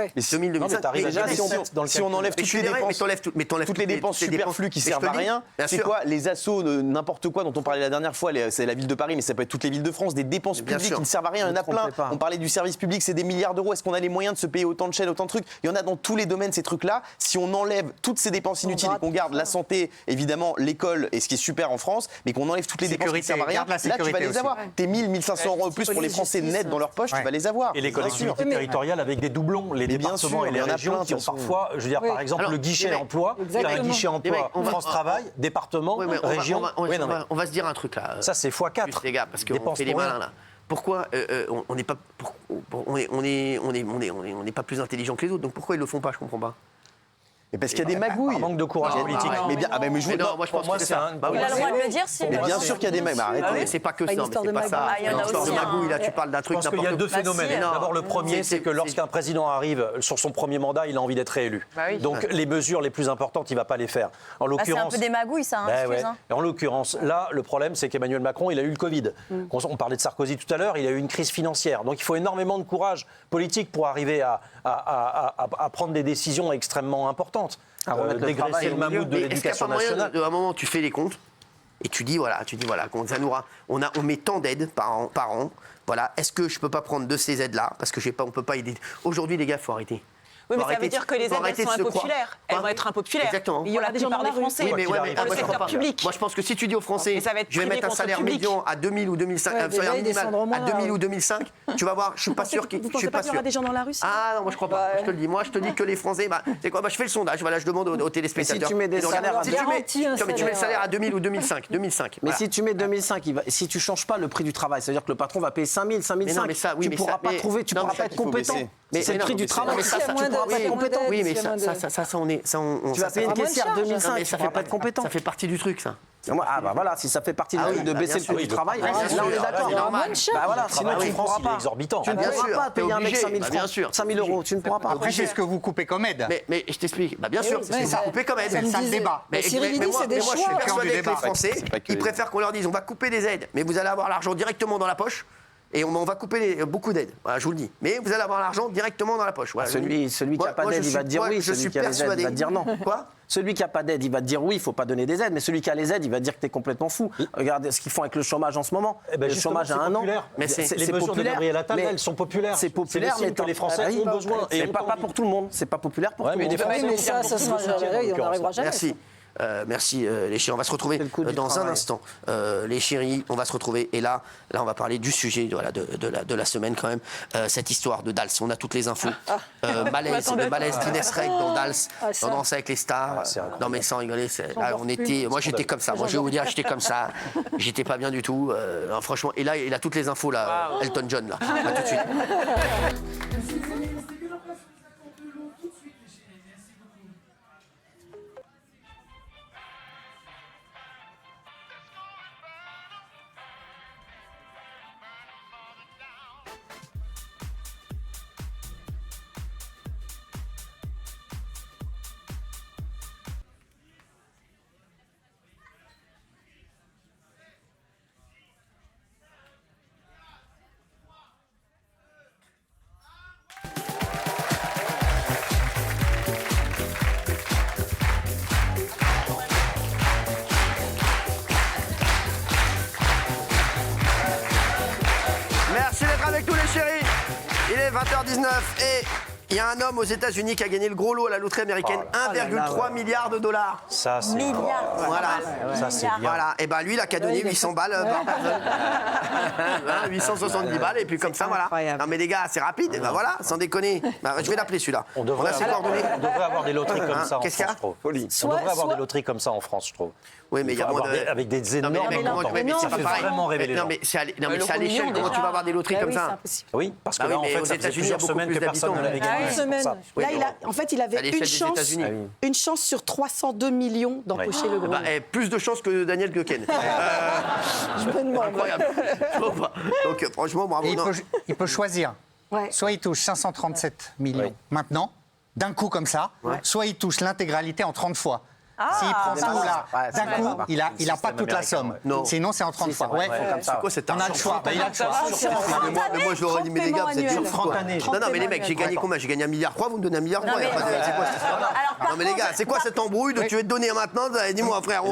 si on enlève toutes les dépenses superflues qui servent à rien, c'est quoi les assos, n'importe quoi dont on parlait la dernière fois, c'est la ville de Paris, mais ça peut être toutes les villes de France, des dépenses publiques qui ne servent à rien, il y en a plein. On parlait du service public, c'est des milliards d'euros. Est-ce qu'on a les moyens de se payer autant de chaînes, autant de trucs? Il y en a dans tous les domaines, ces trucs-là. Si on enlève toutes ces dépenses inutiles et qu'on garde la santé, évidemment, l'école, et ce qui est super en France, mais qu'on enlève toutes les dépenses qui ne servent à rien, là, tu vas les avoir. Tes 1 1500 euros en plus pour les Français nets dans leur poche, tu vas les avoir. Et les collectivités territoriales avec des doublons, les départements et les régions qui ont parfois, je veux dire, par exemple, le guichet emploi, un guichet emploi, France Travail, département, région. On va se dire un truc là. Ça, c'est x4. Les gars, parce qu'on fait les malins là. Pourquoi on n'est pas on n'est pas plus intelligent que les autres? Donc pourquoi ils le font pas? Je comprends pas. Mais parce qu'il y a des magouilles. Par manque de courage politique. Mais bien, mais je vous non, moi je pense moi, que c'est c'est ça. un- Bah oui, Il a le droit de le dire si. Mais bien sûr qu'il y a des magouilles. Mais arrêtez. mais c'est pas que Pas une ça, mais histoire c'est de pas ça. magouille. Ah, il y en a Une histoire de aussi, hein. magouille, là, tu parles d'un Je truc pense qu'il y a n'importe deux quoi. phénomènes. si. D'abord, le premier, c'est que lorsqu'un président arrive sur son premier mandat, il a envie d'être réélu. Bah oui. Donc les mesures les plus importantes, il ne va pas les faire. En Bah, c'est un l'occurrence, peu des magouilles, ça, hein, Ben excuse, ouais. hein. Et en l'occurrence, là, le problème, c'est qu'Emmanuel Macron, il a eu le Covid. On parlait de Sarkozy tout à l'heure, il a eu une crise financière. Donc il faut énormément de courage politique pour arriver à prendre des décisions extrêmement importantes. À remettre le Dégraisser travail le au mammouth de Mais est-ce qu'il n'y a pas l'éducation moyen, nationale. à un moment, tu fais les comptes et tu dis, voilà, ça nous on met tant d'aides par an, voilà, est-ce que je peux pas prendre de ces aides-là parce que on peut pas aider. Aujourd'hui, les gars, faut arrêter. Oui, mais Faut ça veut arrêter dire que les faut aides, elles arrêter sont de se croire. impopulaires. Elles vont être impopulaires. Exactement. Il y aura Voilà, des gens plupart dans des la rue. Français. Oui, mais dans moi, le je secteur comprends pas. public. Moi, je pense que si tu dis aux Français, Mais ça va être je vais privé mettre un contre salaire public. médian à 2000 ou 2005, Ouais, un salaire déjà, ils minimal descendront à moins, 2000 là. ou 2005, tu vas voir, je suis pas sûr Vous je pensez suis pas pas qu'il y aura sûr. des gens dans la rue, ça Ah non, moi je crois pas. Je te le dis. Moi, je te dis que les Français, c'est quoi je fais le sondage. Voilà, je demande aux téléspectateurs. tu mets des Ils regardent. salaires à Si tu mets- garantis un non, mais tu mets le salaire. salaire à 2000 ou 2005, Mais voilà. si tu mets 2005, si tu changes pas le prix du travail, c'est-à-dire que le patron va payer 5000, 5005, Mais non, mais ça, oui, tu mais pourras ça- pas mais- trouver, tu non, pourras mais pas ça, être il faut compétent. baisser. C'est le non, prix mais du c'est- travail. non, mais S'il y a tu moins de- pourras pas s'il y a être moins compétent. d'aide, Oui, mais s'il y a moins de- ça, on est. Tu vas payer une caissière charge. 2005, mais tu pourras pas être compétent. Ça fait partie du truc, ça. Ah bah voilà, si ça fait partie Ah du oui, truc de bah, baisser bien le sûr, prix du oui, travail, bien là sûr, on est là, d'accord. c'est normal. Bah voilà, sinon travail tu ne en France, pourras il est pas. exorbitant. Tu ne Bien pourras sûr, pas t'es payer un mec obligé. 5000 Bah, francs, bien sûr. 5000 euros, tu ne pourras pas. Après, c'est ce que vous coupez comme aide. Mais je t'explique. Bah, bien sûr, c'est ce que ça. vous coupez quand même. C'est le sale débat. Mais Cyril dit, c'est des moi, je suis choix. persuadé que les débat. Français, C'est pas que ils les- préfèrent qu'on leur dise on va couper des aides, mais vous allez avoir l'argent directement dans la poche. Et on va couper beaucoup d'aides, voilà, je vous le dis. Mais vous allez avoir l'argent directement dans la poche. Voilà, je vous le dis. Celui qui n'a pas Moi, d'aide, je il va suis- te dire moi, oui. je Celui suis qui a les aides, il persuadé. va te dire non. Quoi Celui qui n'a pas d'aide, il va te dire oui, il ne faut pas donner des aides. Mais celui qui a les aides, il va te dire que tu es complètement fou. Regarde ce qu'ils font avec le chômage en ce moment. Eh ben, Le justement, chômage à c'est 1 an. populaire. Mais c'est- Les mesures de populaire, Gabriel Attal, mais elles sont populaires. C'est populaire, C'est le signe que les Français ont besoin. C'est Et ont pas envie. pour tout le monde. C'est pas populaire pour Ouais, tout le mais monde. des Oui, Français mais ont ça, beaucoup ça de sera soutien, jamais, en on l'occurrence. n'arrivera jamais. Merci. Merci les chéris, on va se retrouver C'est le coup du dans un travail. instant. Les chéris, on va se retrouver et là on va parler du sujet de la semaine quand même. Cette histoire de Dals, on a toutes les infos. Malaise d'Inès Reg dans Dals, ça. dans Danse avec les stars. Non mais sans rigoler, là, moi j'étais comme ça. Moi je vais vous dire, j'étais comme ça. J'étais pas bien du tout. Franchement, et là il a toutes les infos là, Elton John là. À tout de suite. Merci d'être avec nous les chéris. Il est 20h19 et il y a un homme aux États-Unis qui a gagné le gros lot à la loterie américaine, 1,3 milliard de dollars. Ça, c'est Milliards. Voilà. Ça, c'est bien. Voilà, et ben lui, il a qu'à donner 800 balles par personne. Hein, 870 balles, et puis comme ça, voilà. incroyable. Non mais les gars, c'est rapide, ben voilà, sans déconner. Ben, je vais l'appeler celui-là. On devrait a ses coordonnées. avoir des loteries comme ça en Qu'est-ce qu'il y a France, je trouve. Folie. On devrait avoir des loteries comme ça en France, je trouve. Oui, mais il y a moins de... Avec des Non, mais énormes les mecs, comment montants. tu- mais c'est Ça pas fait pareil. vraiment rêver les Non gens. mais c'est à Le l'échelle, million, comment déjà. tu vas avoir des loteries Bah comme oui, c'est ça impossible. Oui, parce que Ah oui, là, en mais fait, aux ça faisait États-Unis, il y a plusieurs beaucoup semaines plus que personne d'habitants. ne l'avait Ah, gagné. une semaine. Oui, Là, mais en fait, il à avait l'échelle une des chance, États-Unis. une chance sur 302 millions d'empocher le gros. Bah, plus de chance que Daniel Gueken. Je me demande. Incroyable. Je vois pas. Donc franchement, bravo. Et Non. il peut choisir. Ouais. Soit il touche 537 millions Oui. maintenant, d'un coup comme ça, soit il touche l'intégralité en 30 fois. S'il prend ça là, Ouais, c'est d'un vrai, coup, ça va. il a pas système toute la américain, somme. ouais. Non. Sinon, c'est en 30 Si, fois. c'est vrai, Ouais. faut comme ça. C'est quoi cet On a argent le choix. Il a le choix. Non, mais moi je leur ai dit, mais les gars, vous êtes annuel. sur Franck année. Non, mais les mecs, j'ai gagné combien? J'ai gagné 1,3 milliard, vous me donnez 1,3 milliard. Non, mais- C'est quoi cette histoire? Alors, par Non, mais les gars, c'est quoi cette embrouille de tu veux te donner maintenant? Dis-moi, frère,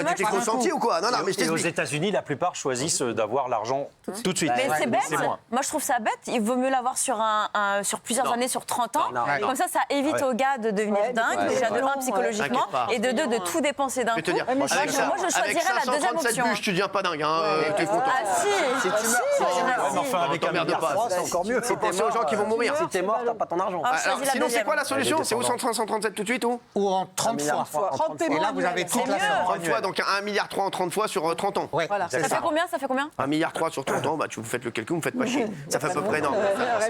tu t'es consenti ou quoi? Non, non, mais je Et aux t'explique. États-Unis, la plupart choisissent d'avoir l'argent tout de suite. Mais c'est bête. C'est moins. Moi, je trouve ça bête. Il vaut mieux l'avoir sur plusieurs années, sur 30 ans. Non. Comme ça évite aux gars de devenir dingues, déjà de 1 psychologiquement, T'inquiète pas. et de 2 de tout dépenser d'un coup. Je vais te dire, Moi, avec ça, moi, je avec choisirais la deuxième 537 option. bûches, tu deviens pas dingue, hein, t'es content. Ah si. Si tu meurs, Ouais, mais enfin, avec un t'emmerdes milliard pas. 3, c'est encore mieux. Faut penser aux gens qui vont mourir. Si t'es mort, t'as pas ton argent. Ah, Alors, choisis la sinon, c'est deuxième. quoi la solution? Ouais, C'est où 137 tout de suite ou Ou en 30 milliard fois. fois. 30 paiements Et là, vous avez annuels. toute la C'est mieux. somme. 30 fois, donc 1,3 milliard en 30 fois sur 30 ans. Ouais, c'est Ça fait combien? Ça fait combien? 1,3 milliard sur 30 ans, bah, vous faites le calcul, vous me faites pas chier. Ça fait à peu près, non.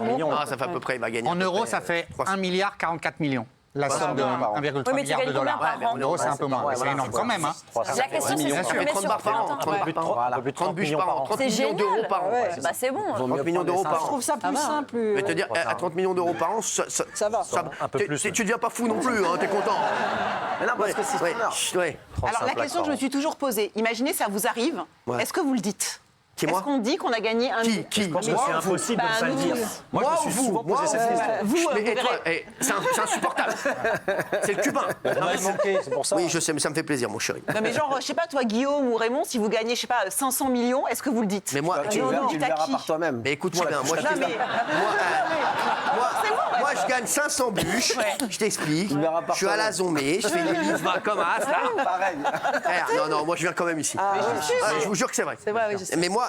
millions. Ah, ça fait à peu près, il va gagner. En à peu euros, près, ça fait 300. 1 milliard 44 millions. La somme de 1,3 Oui, mais tu milliard de gagnes dollars. combien par an En euros, c'est un peu moins. Ouais, C'est énorme quand même. Hein. La question, c'est Ça si tu fait mets 30 sur bars par an. combien de temps. 30 bûches par an. Un peu plus de 30 bûches par an. 30 C'est millions d'euros génial. par an. Bah c'est bon. 30 millions d'euros par Je an. trouve ça plus simple. Je vais te dire, à 30 millions d'euros par an, Ça va. Un peu plus, Tu deviens pas fou non plus, hein, t'es content. Mais non, parce que c'est Ouais, honneur. ouais. Alors la 35 question que je me suis toujours posée, imaginez ça vous arrive, Ouais. est-ce que vous le dites? Qui, moi Est-ce qu'on dit qu'on a gagné un Qui Je pense que c'est impossible de Bah, ne pas le nous dire. tous. Moi, je me suis souvent posé cette question. Vous, Mais, vous et toi, verrez. c'est insupportable. C'est le cubain. On a manqué, c'est pour ça. Oui, je sais, mais ça me fait plaisir, mon chéri. Non mais genre, je sais pas, toi Guillaume ou Raymond, si vous gagnez, je sais pas, 500 millions, est-ce que vous le dites? Mais moi, Tu non, le non, verras t'as qui par toi-même. mais écoute, Sylvain, moi, Non, mais- moi, je gagne 500 bûches, je t'explique. verras par Je suis à la Zomé, je fais une livre comme as, là. Pareil. Frère, non, moi, je viens quand même ici. Je vous jure que c'est vrai. C'est vrai, oui, je sais. Mais moi,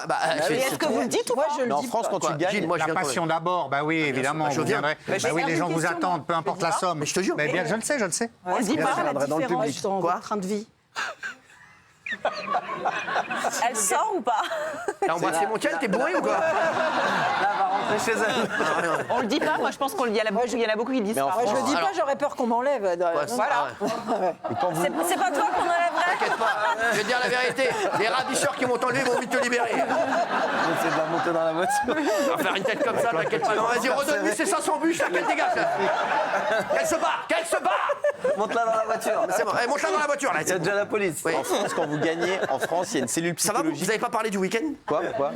Mais est-ce que vous le dites ou pas? Moi, je le Mais en dis France, pas. quand tu Quoi, gagnes, Gilles, moi, je La viens quand passion d'abord, bah oui, évidemment, je vous viens. viendrez. Mais Bah oui, les gens vous attendent, peu importe la somme. Mais je te jure. Mais bien, je le sais, je le sais. On le dit Quelle pas. est la viendrai dans le différence public. dans Quoi votre train de vie? Elle sort ou pas? T'as embrassé mon cal, t'es bourré ou quoi Là, va rentrer chez elle. On le dit pas, moi je pense qu'il y en a beaucoup, il y en a beaucoup qui le disent Mais en pas. Ouais, je le dis Alors- pas, j'aurais peur qu'on m'enlève. Voilà. C'est pas toi qu'on enlèverait? T'inquiète pas, je vais te dire la vérité. Les ravisseurs qui m'ont enlevé vont vite te libérer. J'essaie de la monter dans la voiture. On va faire une tête comme ça, t'inquiète pas. Non, vas-y, redonne-lui ses 500 bûches, là, qu'elle dégage. Là. Qu'elle se barre. Monte-la dans la voiture. C'est bon, monte-la dans la voiture, là. Il y a déjà la police. Oui. en France, quand vous gagnez, en France, il y a une cellule Ça va, vous psychologique. avez pas parlé du week-end? Quoi Pourquoi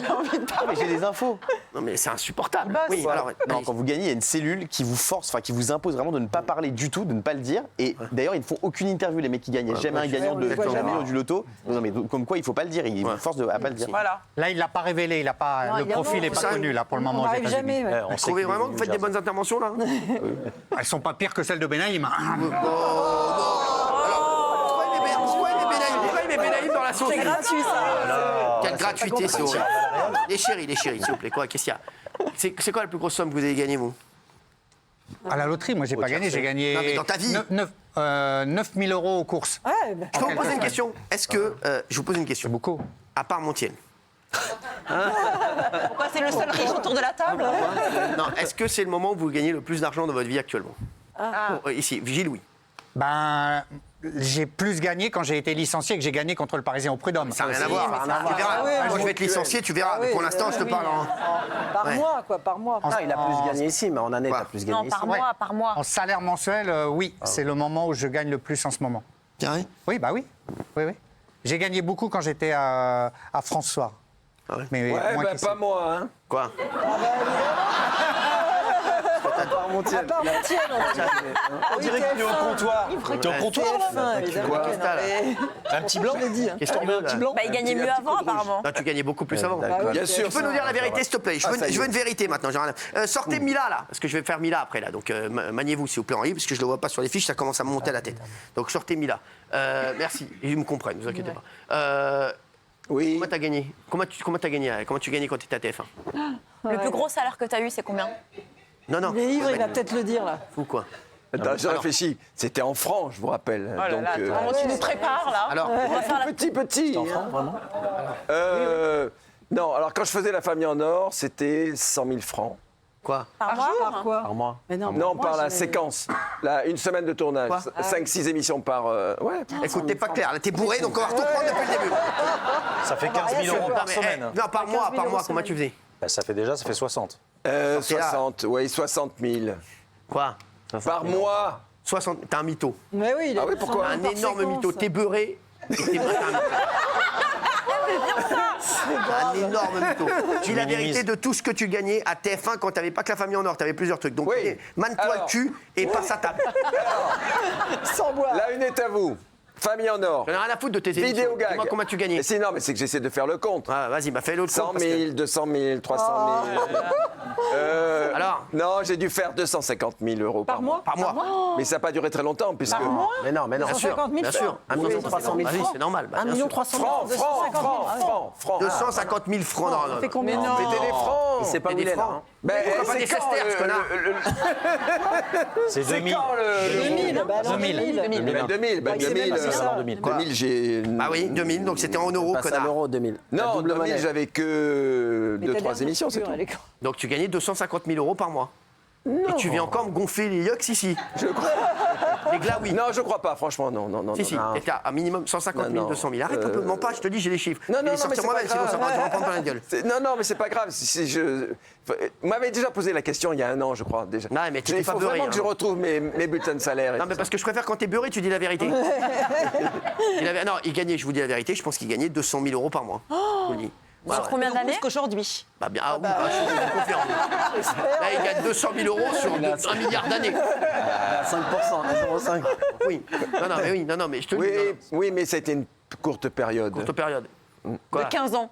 Mais j'ai des infos. Non, mais c'est insupportable. Oui, alors, ouais. Non, quand vous gagnez, il y a une cellule qui vous force, enfin qui vous impose vraiment de ne pas parler du tout, de ne pas le dire. Et d'ailleurs, ils ne font aucune interview, les mecs qui gagnent. Il n'y a jamais un gagnant on de les voit jamais. du loto. Non, mais comme quoi, il ne faut pas le dire. Ils vous forcent à pas le dire. Voilà. Là, il l'a pas révélé, il a pas, Non, le il y a profil non, n'est pas ça, connu là pour le moment On aux n'arrive États-Unis. jamais. ouais. On Vous sait trouvez qu'il vraiment est que vous faites des bonnes interventions, là? Elles sont pas pires que celles de Benaïm. Pourquoi il met Benaïm dans la sauce? C'est gratuit ça. Quelle gratuité, c'est horrible. Les chéris, s'il vous plaît. Quoi, qu'est-ce qu'il y a? C'est quoi la plus grosse somme que vous avez gagnée, vous? À la loterie, moi, j'ai pas gagné. J'ai gagné Non, mais dans ta vie. 9 000 euros aux courses. Ouais, bah, Je peux vous poser une question? Est-ce que... je vous pose une question. Beaucoup. À part Montiel. Pourquoi c'est le seul riche autour de la table? Non, est-ce que c'est le moment où vous gagnez le plus d'argent dans votre vie actuellement? Ici, Gilles, oui. Ben, j'ai plus gagné quand j'ai été licencié que j'ai gagné contre le Parisien au Prud'homme. Ça n'a rien à voir. mais ça- Tu verras. Ah oui, Moi, je vais être licencié, tu verras. Ah oui, Pour l'instant, je te oui. parle en... par Ouais. mois, quoi, par mois. Non, il a plus gagné ici, mais en année, Quoi il a plus gagné Non, ici. par mois, par mois. En salaire mensuel, oui, c'est le moment où je gagne le plus en ce moment. Carré? Oui, bah oui. Oui, oui. J'ai gagné beaucoup quand j'étais à France Soir. Ah ouais. Mais Ouais, moins bah, qu'ici. pas moi, hein. Quoi? À part Montiel, On dirait qu'il est au comptoir. T'es au comptoir là Qu'est-ce que t'as, là? Un petit blanc Qu'est-ce qu'on veut, là? Bah, il gagnait mieux avant, apparemment. Non, tu gagnais beaucoup plus avant. Bien sûr. Tu peux nous dire la vérité, s'il te plaît. Je veux, ça y est. je veux une vérité maintenant. j'ai rien à- sortez Mila, là, parce que je vais faire Mila après, là. Donc, maniez-vous, s'il vous plaît, Henri, parce que je ne le vois pas sur les fiches, ça commence à me monter à la tête. Donc, sortez Mila. Merci. Ils me comprennent, ne vous inquiétez pas. Oui. Comment t'as gagné? Comment tu gagnais quand tu étais à TF1? Le plus gros salaire que tu as eu, c'est combien? Non, non. Il est ivre, il va peut-être le dire, là. Ou quoi? Attends, je réfléchis. C'était en francs, je vous rappelle. Oh là là, Donc, attends, tu nous prépares là. Alors, On va faire la... petit. Enfant, vraiment Non, alors quand je faisais La Famille en Or, c'était 100 000 francs. quoi? Par mois? Par quoi par mois. Mais non, Non, moi, par la j'ai- séquence. Une semaine de tournage. Quoi 5-6 émissions par... ouais. Écoute, t'es pas clair. Là, t'es bourré, donc on va tout prendre depuis le début. Ça fait 15 000 euros Non, par mais, semaine. non, par mois, 15 000 euros comment tu faisais? Bah, ça fait 60. Sortez là. 60 000. Quoi? Par mois. 60. T'es un mytho. Mais oui, il Ah oui, pourquoi Un énorme mytho. T'es beurré. Et t'es beurré. Un énorme mytho. Dis la vérité de tout ce que tu gagnais à TF1 quand t'avais pas que La Famille en Or, t'avais plusieurs trucs. Donc, Oui. mane-toi le Alors. cul et passe à table. sans boire. La une est à vous. Famille en Or. J'en ai rien à foutre de tes émissions. Vidéo gag. Dis-moi comment tu gagnais. Mais c'est non, mais c'est que j'essaie de faire le compte. Ah, vas-y, bah fais l'autre 100 000, 200 000, 300 000. Alors Non, j'ai dû faire 250 000 euros par mois. Par mois. Mais ça n'a pas duré très longtemps, puisque... Mais non, mais non. Bien sûr, 150 000 bien sûr. francs. 1 300 000 Vas-y, francs. c'est normal. bah, 1 bien sûr. 300 000 Francs, francs. 250 000 francs. Non, non, Ça fait combien? non. Mettez des francs. Il sait pas où des il est là. francs. hein. Ben, Pourquoi pas c'est des quand sesterces, connard C'est C'est 2000. quand le... 2000, bah non, 2000. 2000. Ben, 2000, ben, Ouais, c'est 2000, même pas ça. 2000, j'ai... Bah oui, 2000, donc c'était en euros, Passe à connard. l'euro 2000. La Non, double 2000, monnaie. j'avais que Mais ta 2-3 dernière émissions, c'est facture, tout. elle est quand- Donc tu gagnais 250 000 euros par mois. Et tu viens encore me gonfler les yucks ici. Je crois. Les glas, oui. Non, je crois pas, franchement, non. Si, t'es à un minimum 150 000, 200 000. Arrête, on peut mens pas, je te dis, j'ai les chiffres. Non, Je vais les mais sortir c'est moi-même, pas sinon ça grave. va prendre plein la gueule. Non, mais c'est pas grave. Vous m'avez déjà posé la question il y a un an, je crois, déjà. Non, mais tu t'es Il pas faut beurré. vraiment que je retrouve mes bulletins de salaire. et Non, tout mais parce que je préfère quand t'es beurré, tu dis la vérité. Non, il gagnait, je vous dis la vérité, je pense qu'il gagnait 200 000 euros par mois. Je vous le dis. Sur combien Donc, d'années plus qu'aujourd'hui. Bah bien, ah oui, je vous confirme. Là, il gagne 200 000 euros sur 1 milliard d'années. À 5%, à 0,5. Oui. Non, mais je te le ça. dis. Oui, mais ça a été une courte période. Courte période. Quoi De 15 ans.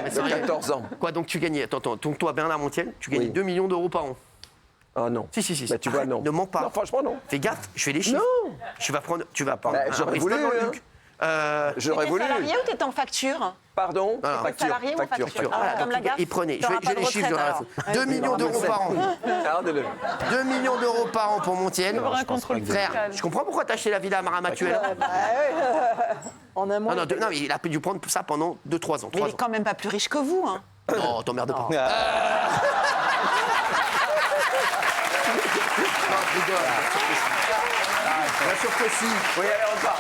Mais De sérieux. 14 ans. Quoi, donc tu gagnais, attends, donc toi, Bernard Montiel, tu gagnais Oui. 2 millions d'euros par an. Ah non. Si. Bah, tu vois, Arrête, non. Ne mens pas. Non, franchement, non. Fais gaffe, je fais les chiffres. Non. Tu vas prendre Bah, un j'aurais Bristol voulu, dans le hein. Luc. J'aurais T'es voulu. salarié ou t'étais en facture? Pardon. Non, non. T'es salarié ou en facture? Voilà, Comme donc, la gaffe. il prenait, T'auras j'ai pas les de chiffres, retraite, j'aurais fait. 2 millions d'euros par an. Regardez-le. 2 millions d'euros par an pour Montiel. un contrôle Frère, fiscal. je comprends pourquoi t'as acheté la villa à Maramatuel. En un mois. Non, mais il a dû prendre ça pendant 2-3 ans. Mais il est quand même pas plus riche que vous, hein. Non, t'emmerdes pas. Non, je rigole. Bien sûr que si. Oui, allez, on part.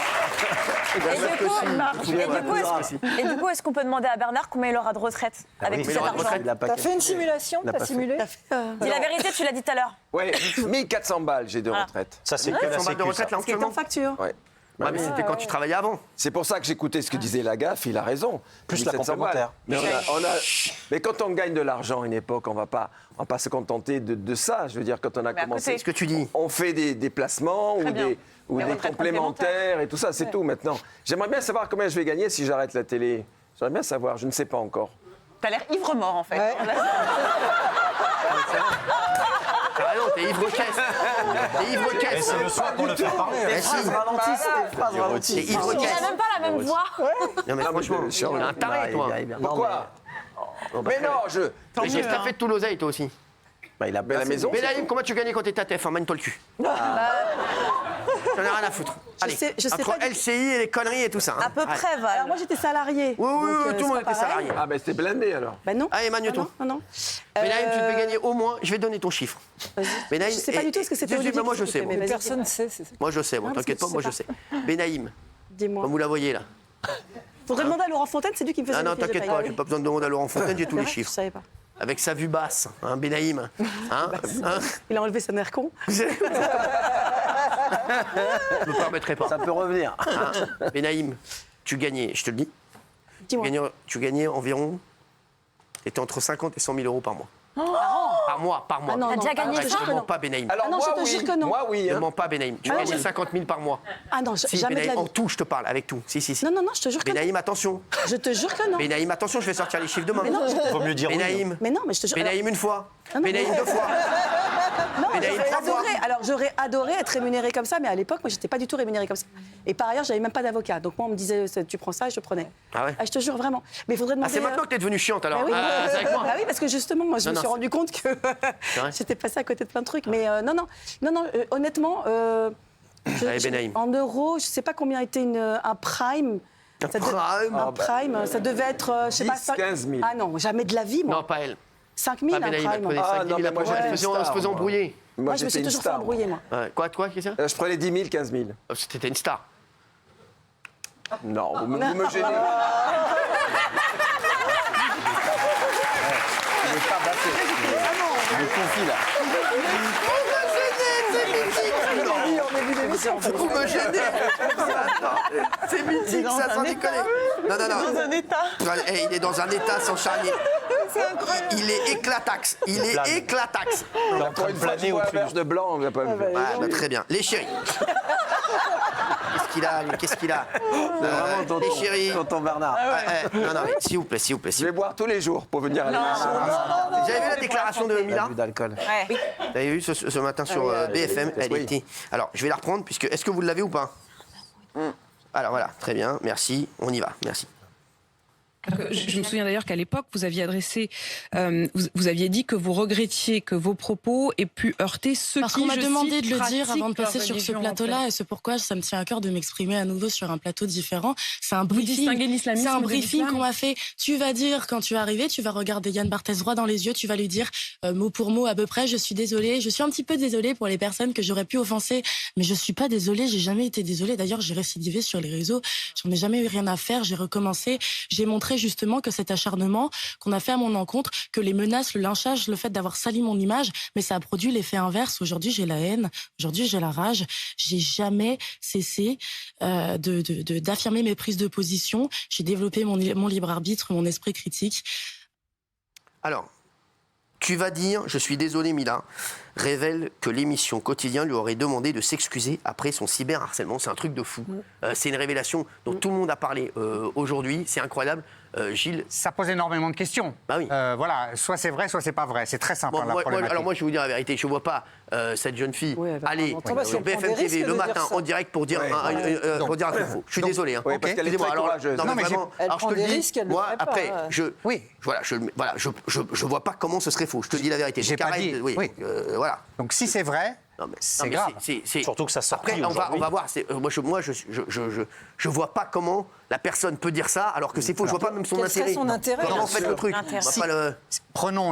Et du coup, est-ce qu'on peut demander à Bernard combien il aura de retraite avec tout mais il cet aura de argent retraite. T'as fait une simulation? T'as simulé? Dis la vérité, tu l'as dit tout à l'heure. Oui, 1400 balles, j'ai de retraite. Ça, c'est que la 100 balles de sécu, ça. retraite là Ce qui est en actuellement. facture. Ouais. Ouais, mais c'était quand tu travaillais avant. C'est pour ça que j'écoutais ce que disait Lagaffe, il a raison. Plus la 1700 balles. complémentaire. Mais quand on gagne de l'argent à une époque, on va pas se contenter de ça. Je veux dire, quand on a Mais à commencé, côté. Ce que tu dis. on fait des placements ou bien. des Les retraites complémentaires et tout ça, c'est tout maintenant. J'aimerais bien savoir combien je vais gagner si j'arrête la télé. J'aimerais bien savoir, je ne sais pas encore. T'as l'air ivre-mort, en fait. Ah non, t'es ivre-caisse. T'es Et ivre-caisse. c'est le soir qu'on le fait parler. Eh, si. T'es Il ivre-caisse. n'a même pas la même voix. Non, mais franchement, je suis t'es un taré, toi. Pourquoi Mais non, Mais qu'est-ce que t'as fait de tout l'oseille, toi aussi? Il a Mais la maison. Bélaïm, comment tu gagnais quand t'étais à TF1? Mène-toi le cul. J'en ai rien à foutre. Allez, je sais entre pas du- LCI et les conneries et tout ça. hein. À peu Allez. près, Val. Alors moi j'étais salariée. Oui, donc, tout le c'est monde pas était pareil. salarié. Ah ben c'était blindé alors. Ben non. Allez, Manu-toi. Non. Bélaïm, tu devais gagner au moins, je vais donner ton chiffre. Bénaïm, Je sais pas du tout ce que c'était Mais Olivier moi qui je sais. s'occupait, Moi, mais vas-y. Personne ne sait. Moi je sais, moi Non, parce t'inquiète que pas, tu moi sais je sais. Bénaïm, Dis-moi. comme vous la voyez là. Faudrait demander à Laurent Fontaine, c'est lui qui me faisait Ah non, les fiches de t'inquiète paye. pas, j'ai pas besoin de demander à Laurent Fontaine, j'ai tous C'est les vrai, chiffres. Je savais pas. Avec sa vue basse, hein, Bénaïm. Hein, hein Il a enlevé son air con. Je me permettrai pas. Ça peut revenir. Hein, Bénaïm, tu gagnais, je te le dis, Dis-moi. tu gagnais environ, t'étais entre 50 et 100 000 euros par mois. Par mois. Ah non, T'as déjà gagné Arrête, ça? je ne mens pas, Bénaïm. Alors Ah non, moi je te oui, jure que non. moi oui. Ne hein. mens pas, Bénaïm. Tu Ah non, gagnais je- 50 000 par mois. Ah non, Si, jamais de Bénaïm, la en vie. tout, je te parle, avec tout. Si. Non, je te jure que non. Bénaïm, attention. Je te jure que non. Bénaïm, attention, je vais sortir les chiffres demain. Mais non, Il vaut mieux dire oui. Bénaïm, Mais non, mais je te jure. Bénaïm une fois. non. Bénaïm 2 fois. Non, Bénaïm j'aurais 3 fois. adoré. Alors j'aurais adoré être rémunérée comme ça, mais à l'époque, moi, j'étais pas du tout rémunérée comme ça. Et par ailleurs, j'avais même pas d'avocat. Donc moi, on me disait, tu prends ça, je prenais. Ah ouais. Je te jure vraiment. Mais il faudrait Ah, demander. c'est maintenant que t'es devenue chiante alors. Bah oui. Ah, c'est avec moi. Bah oui, parce que justement, moi, je Non, me non, suis rendu compte que vrai j'étais passée à côté de plein de trucs. Mais non, honnêtement, Allez, Bénaïm. en euros, je sais pas combien était un prime. Un Ça de- prime Un prime, ça devait être, je sais pas, 10, 15 000. Ah non, jamais de la vie, moi. Non, pas elle. 5 000, Pas un Bénaïm, elle prime. prenait Ah, 5 non, 000 mais la moi, prochaine. j'étais Elle se une faisait star, faisait moi. embrouiller. Moi, je me suis j'étais une toujours fait star, embrouiller, moi. Quoi, qu'est-ce que c'est Je prenais 10 000, 15 000. C'était une star. Non, vous me gênez. Il est pas battu. Il est confit là. Vous me gênez. C'est mythique, ça, sans déconner. Non. Dans un état. Eh, il est dans un état sans charnier. Il est éclataxe. Il est plane. éclataxe. Il est en train de Une fois, planer tu vois un au-dessus. verge de blanc, on va pas me faire. Ah, bah, très bien. Les chéris. Qu'est-ce qu'il a, lui? Qu'est-ce qu'il a Les chéris. Tonton Bernard. Non, mais s'il vous plaît, s'il vous plaît. Je vais boire tous les jours pour venir à l'émission. Vous avez vu la déclaration de Mila? Abus d'alcool. Ouais. Vous avez vu ce matin sur BFM? Elle oui. était. Alors, je vais la reprendre, puisque. Est-ce que vous l'avez ou pas? Alors voilà, très bien, merci. On y va, merci. Je me souviens d'ailleurs qu'à l'époque, vous aviez adressé, vous aviez dit que vous regrettiez que vos propos aient pu heurter ceux Parce qui, qu'on m'a demandé de le pratiquent dire avant de passer leur sur ce religion, plateau-là, en fait. et c'est pourquoi ça me tient à cœur de m'exprimer à nouveau sur un plateau différent. C'est un briefing. distinguez l'islamisme C'est un de briefing l'islam. qu'on m'a fait. Tu vas dire, quand tu vas arriver, tu vas regarder Yann Barthès droit dans les yeux, tu vas lui dire mot pour mot à peu près, je suis désolée, je suis un petit peu désolée pour les personnes que j'aurais pu offenser, mais je suis pas désolée, j'ai jamais été désolée. D'ailleurs, j'ai récidivé sur les réseaux, j'en ai jamais eu rien à faire, j'ai recommencé, j'ai montré justement que cet acharnement qu'on a fait à mon encontre, que les menaces, le lynchage, le fait d'avoir sali mon image, mais ça a produit l'effet inverse. Aujourd'hui, j'ai la haine, aujourd'hui, j'ai la rage. J'ai jamais cessé d'affirmer mes prises de position. J'ai développé mon libre arbitre, mon esprit critique. Alors, tu vas dire, je suis désolé Mila, révèle que l'émission Quotidien lui aurait demandé de s'excuser après son cyberharcèlement. C'est un truc de fou. C'est une révélation dont tout le monde a parlé aujourd'hui. C'est incroyable. Gilles. Ça pose énormément de questions. Bah oui. Voilà, soit c'est vrai, soit c'est pas vrai. C'est très simple. Bon, la problématique. alors moi, je vais vous dire la vérité. Je ne vois pas cette jeune fille aller Si sur elle prend BFM des TV risques le de matin dire ça. en direct pour dire pour dire un truc faux. Je suis désolé. Hein. Oui, parce qu'elle est Excusez-moi, très alors, courageuse. non, mais mais vraiment, elle alors, je prend te le des dis, risques, elle le moi, ferait pas, après, ouais. je vois pas comment ce serait faux. Je te dis la vérité. J'ai Donc, pas arrête, dit. oui. Oui. Voilà. Donc si c'est vrai, c'est grave. Surtout que ça sort. Après, on va voir. Moi, je vois pas comment la personne peut dire ça alors que c'est faux. Je vois pas même son Quel serait intérêt. son intérêt, Comment bien en fait sûr. le truc L'intérêt. On va pas le- Prenons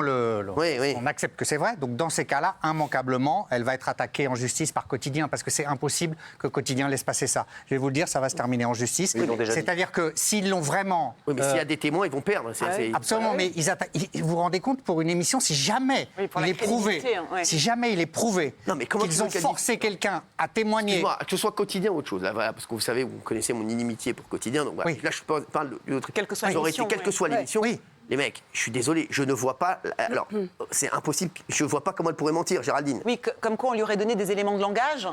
Oui. on accepte que c'est vrai. Donc dans ces cas-là, immanquablement, elle va être attaquée en justice par Quotidien parce que c'est impossible que Quotidien laisse passer ça. Je vais vous le dire, ça va se terminer en justice. Ils l'ont déjà dit. C'est-à-dire que s'ils l'ont vraiment, Oui, mais s'il y a des témoins, ils vont perdre. absolument, mais vous vous rendez compte pour une émission, si jamais Oui, pour il la est prouvé, crédibilité, hein, ouais. si jamais il est prouvé Non, mais comment tu qu'ils veux ont qu'elle forcé quelqu'un à témoigner. Excuse-moi, que ce soit Quotidien ou autre chose, là, voilà, parce que vous savez, vous connaissez mon inimitié pour Quotidien, donc voilà. Oui. Là je parle de l'autre. Quelle que soit Ça aurait été l'émission, quelle que soit ouais. l'émission. Oui. Les mecs, je suis désolé, je ne vois pas. Alors, c'est impossible. Je ne vois pas comment elle pourrait mentir, Géraldine. Oui, comme quoi on lui aurait donné des éléments de langage,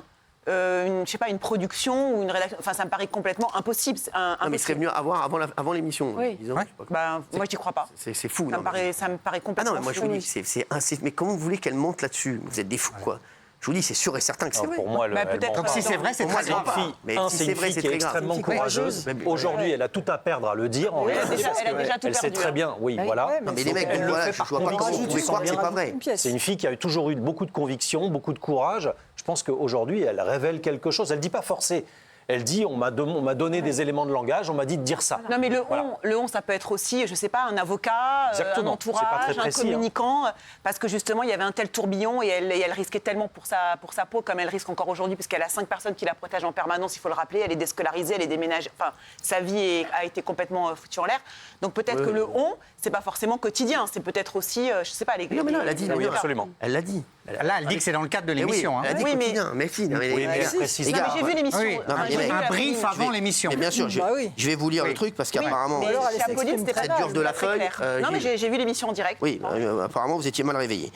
je sais pas, une production ou une rédaction. Enfin, ça me paraît complètement impossible. Non, mais il serait venu avant l'émission. Oui. disons, Ouais. je sais pas quoi. Bah, moi, j'y crois pas. C'est fou. Ça non, me paraît Ah complètement non, mais moi je fou. vous dis, mais comment vous voulez qu'elle monte là-dessus? Vous êtes des fous, quoi. Je vous dis, c'est sûr et certain que c'est vrai. Pour moi, Bah, elle peut-être ment Donc si pas. c'est vrai, c'est Pour moi, très c'est grave. une fille. Mais si C'est c'est une vrai, fille c'est qui est très grave. extrêmement courageuse. Aujourd'hui, elle a tout à perdre à le dire. En Elle a réalité, déjà- parce elle a que déjà tout elle sait perdu, très hein. bien. Oui, voilà. Non, mais les mecs, Elle le voilà, fait je par vois pas comment conviction. vous pouvez croire que c'est pas vrai. C'est une fille qui a toujours eu beaucoup de conviction, beaucoup de courage. Je pense qu'aujourd'hui, elle révèle quelque chose. Elle ne dit pas forcé. Elle dit, on m'a donné des éléments de langage, on m'a dit de dire ça. Non, mais Voilà. le on, ça peut être aussi, je sais pas, un avocat, Exactement. un C'est pas entourage, très précis, un communicant, parce que justement, il y avait un tel tourbillon et elle risquait tellement pour sa peau, comme elle risque encore aujourd'hui, puisqu'elle a 5 personnes qui la protègent en permanence, il faut le rappeler, elle est déscolarisée, elle est déménagée, enfin, sa vie a été complètement foutue en l'air. Donc peut-être que le on, c'est pas forcément quotidien, c'est peut-être aussi, je sais pas, les... Non, mais non, elle a dit. Oui, absolument. Elle l'a dit. Là, elle dit que c'est dans le cadre de Mais oui, l'émission. elle a dit Oui, mais- Quotidien. Mais si, non, mais Oui, mais les- elle précise. les Non, gars, mais j'ai vu l'émission. Oui, non, mais J'ai les vu mecs, un la brief première. avant l'émission. Mais bien sûr, Bah oui. je vais vous lire le truc parce qu'apparemment. Mais alors, elle chez Apolline, c'était pas Cette mal, dure de la c'était pas très feuille, clair. Non, mais Gilles. j'ai vu l'émission en direct. Oui, apparemment vous étiez mal réveillé.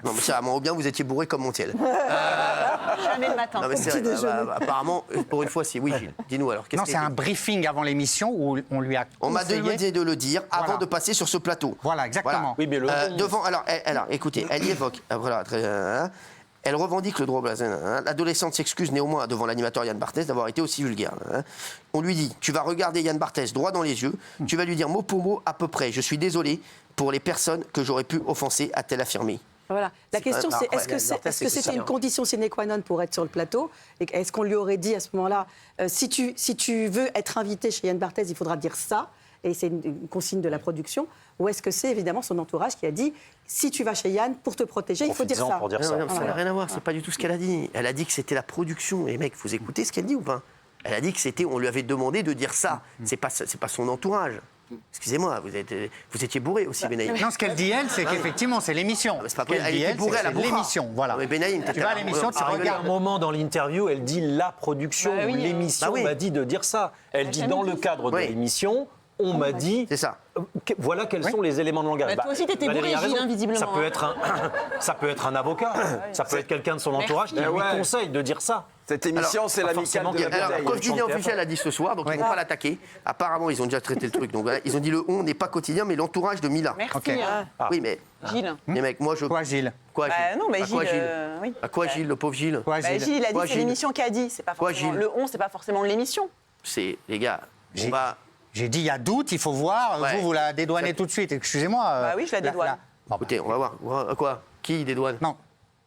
Non, mais ça, ou bien vous étiez bourré comme Montiel. Jamais le matin. Non, mais c'est vrai, apparemment, pour une fois, si. Oui, Gilles, dis-nous alors. qu'est-ce Non, qui c'est a un été- briefing avant l'émission où on lui a On m'a conseillé- demandé de le dire avant Voilà. de passer sur ce plateau. Voilà, exactement. Oui, mais le devant, alors, écoutez, elle y évoque. Voilà, elle revendique le droit. L'adolescente s'excuse néanmoins devant l'animateur Yann Barthès d'avoir été aussi vulgaire. On lui dit, tu vas regarder Yann Barthès droit dans les yeux, tu vas lui dire mot pour mot à peu près, je suis désolé pour les personnes que j'aurais pu offenser, a-t-elle affirmé. Voilà. La question, pas- c'est après, est-ce que Yann c'est- Barthès, est-ce que c'est c'était ça, une hein. condition sine qua non pour être sur le plateau? Et est-ce qu'on lui aurait dit à ce moment-là, si tu veux être invité chez Yann Barthès, il faudra dire ça, et c'est une consigne de la production? Ou est-ce que c'est évidemment son entourage qui a dit, si tu vas chez Yann, pour te protéger, il faut dire Profites-en ça? pour dire Non, ça. non, ça n'a rien à voir, c'est pas du tout ce qu'elle a dit. Elle a dit que c'était la production. Et mec, vous écoutez ce qu'elle dit ou pas? Elle a dit que c'était, on lui avait demandé de dire ça. C'est pas son entourage. Excusez-moi, vous étiez bourré aussi, Benaïm. Non, ce qu'elle dit, elle, c'est qu'effectivement, c'est l'émission. mais c'est pas Ce qu'elle vrai, elle dit, était bourrée à la c'est bourra. l'émission. Voilà. Non, mais Benaïm, tu vas à l'émission, tu À un regardes. moment dans l'interview, elle dit la production Bah oui, ou l'émission bah oui. m'a dit de dire ça. Elle dit dans le cadre de Oui. l'émission, on m'a dit. C'est ça. Voilà quels sont les éléments de langage. Bah, toi aussi, t'étais Valérie bourré, a raison. Gilles, hein, visiblement, Ça peut hein. être un avocat, ça peut être quelqu'un de son entourage qui lui Ouais. conseille de dire ça. Cette émission, Alors, c'est pas l'amicale forcément de la qu'elle- Alors, bataille. Quotidien officiel a dit ce soir, donc ils ne vont pas l'attaquer. Apparemment, ils ont déjà traité le truc. Donc voilà, ils ont dit le on n'est pas quotidien, mais l'entourage de Mila. Merci, Ok. hein, Oui, mais Gilles. les mecs, moi je. Quoi, Gilles? Quoi, Bah, Gilles non, mais À quoi, Gilles, Gilles oui. À quoi, Gilles, le pauvre Gilles Quoi, Bah, Gilles? Gilles, il a dit Quoi, c'est Gilles l'émission qui a dit. C'est pas Quoi, forcément Gilles le on, c'est pas forcément l'émission. C'est les gars, on Gilles. va. J'ai dit, il y a doute, il faut voir. Ouais. Vous la dédouanez tout de suite. Excusez-moi. Bah oui, je la dédouane. Écoutez, on va voir. Quoi? Qui dédouane? Non.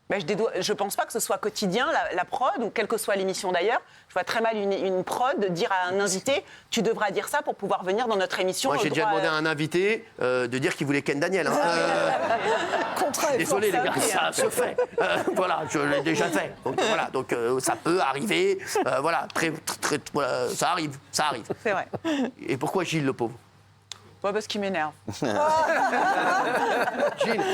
Ben, je pense pas que ce soit quotidien, la prod, ou quelle que soit l'émission d'ailleurs. Je vois très mal une prod dire à un invité, tu devras dire ça pour pouvoir venir dans notre émission. Moi, j'ai déjà demandé à un invité de dire qu'il voulait Ken Daniel. Hein. Désolé, les gars, ça se fait. Voilà, je l'ai déjà fait. Donc, voilà, donc ça peut arriver. Voilà, voilà, ça arrive. C'est vrai. Et pourquoi Gilles, le pauvre? Ouais, parce qu'il m'énerve. Gilles,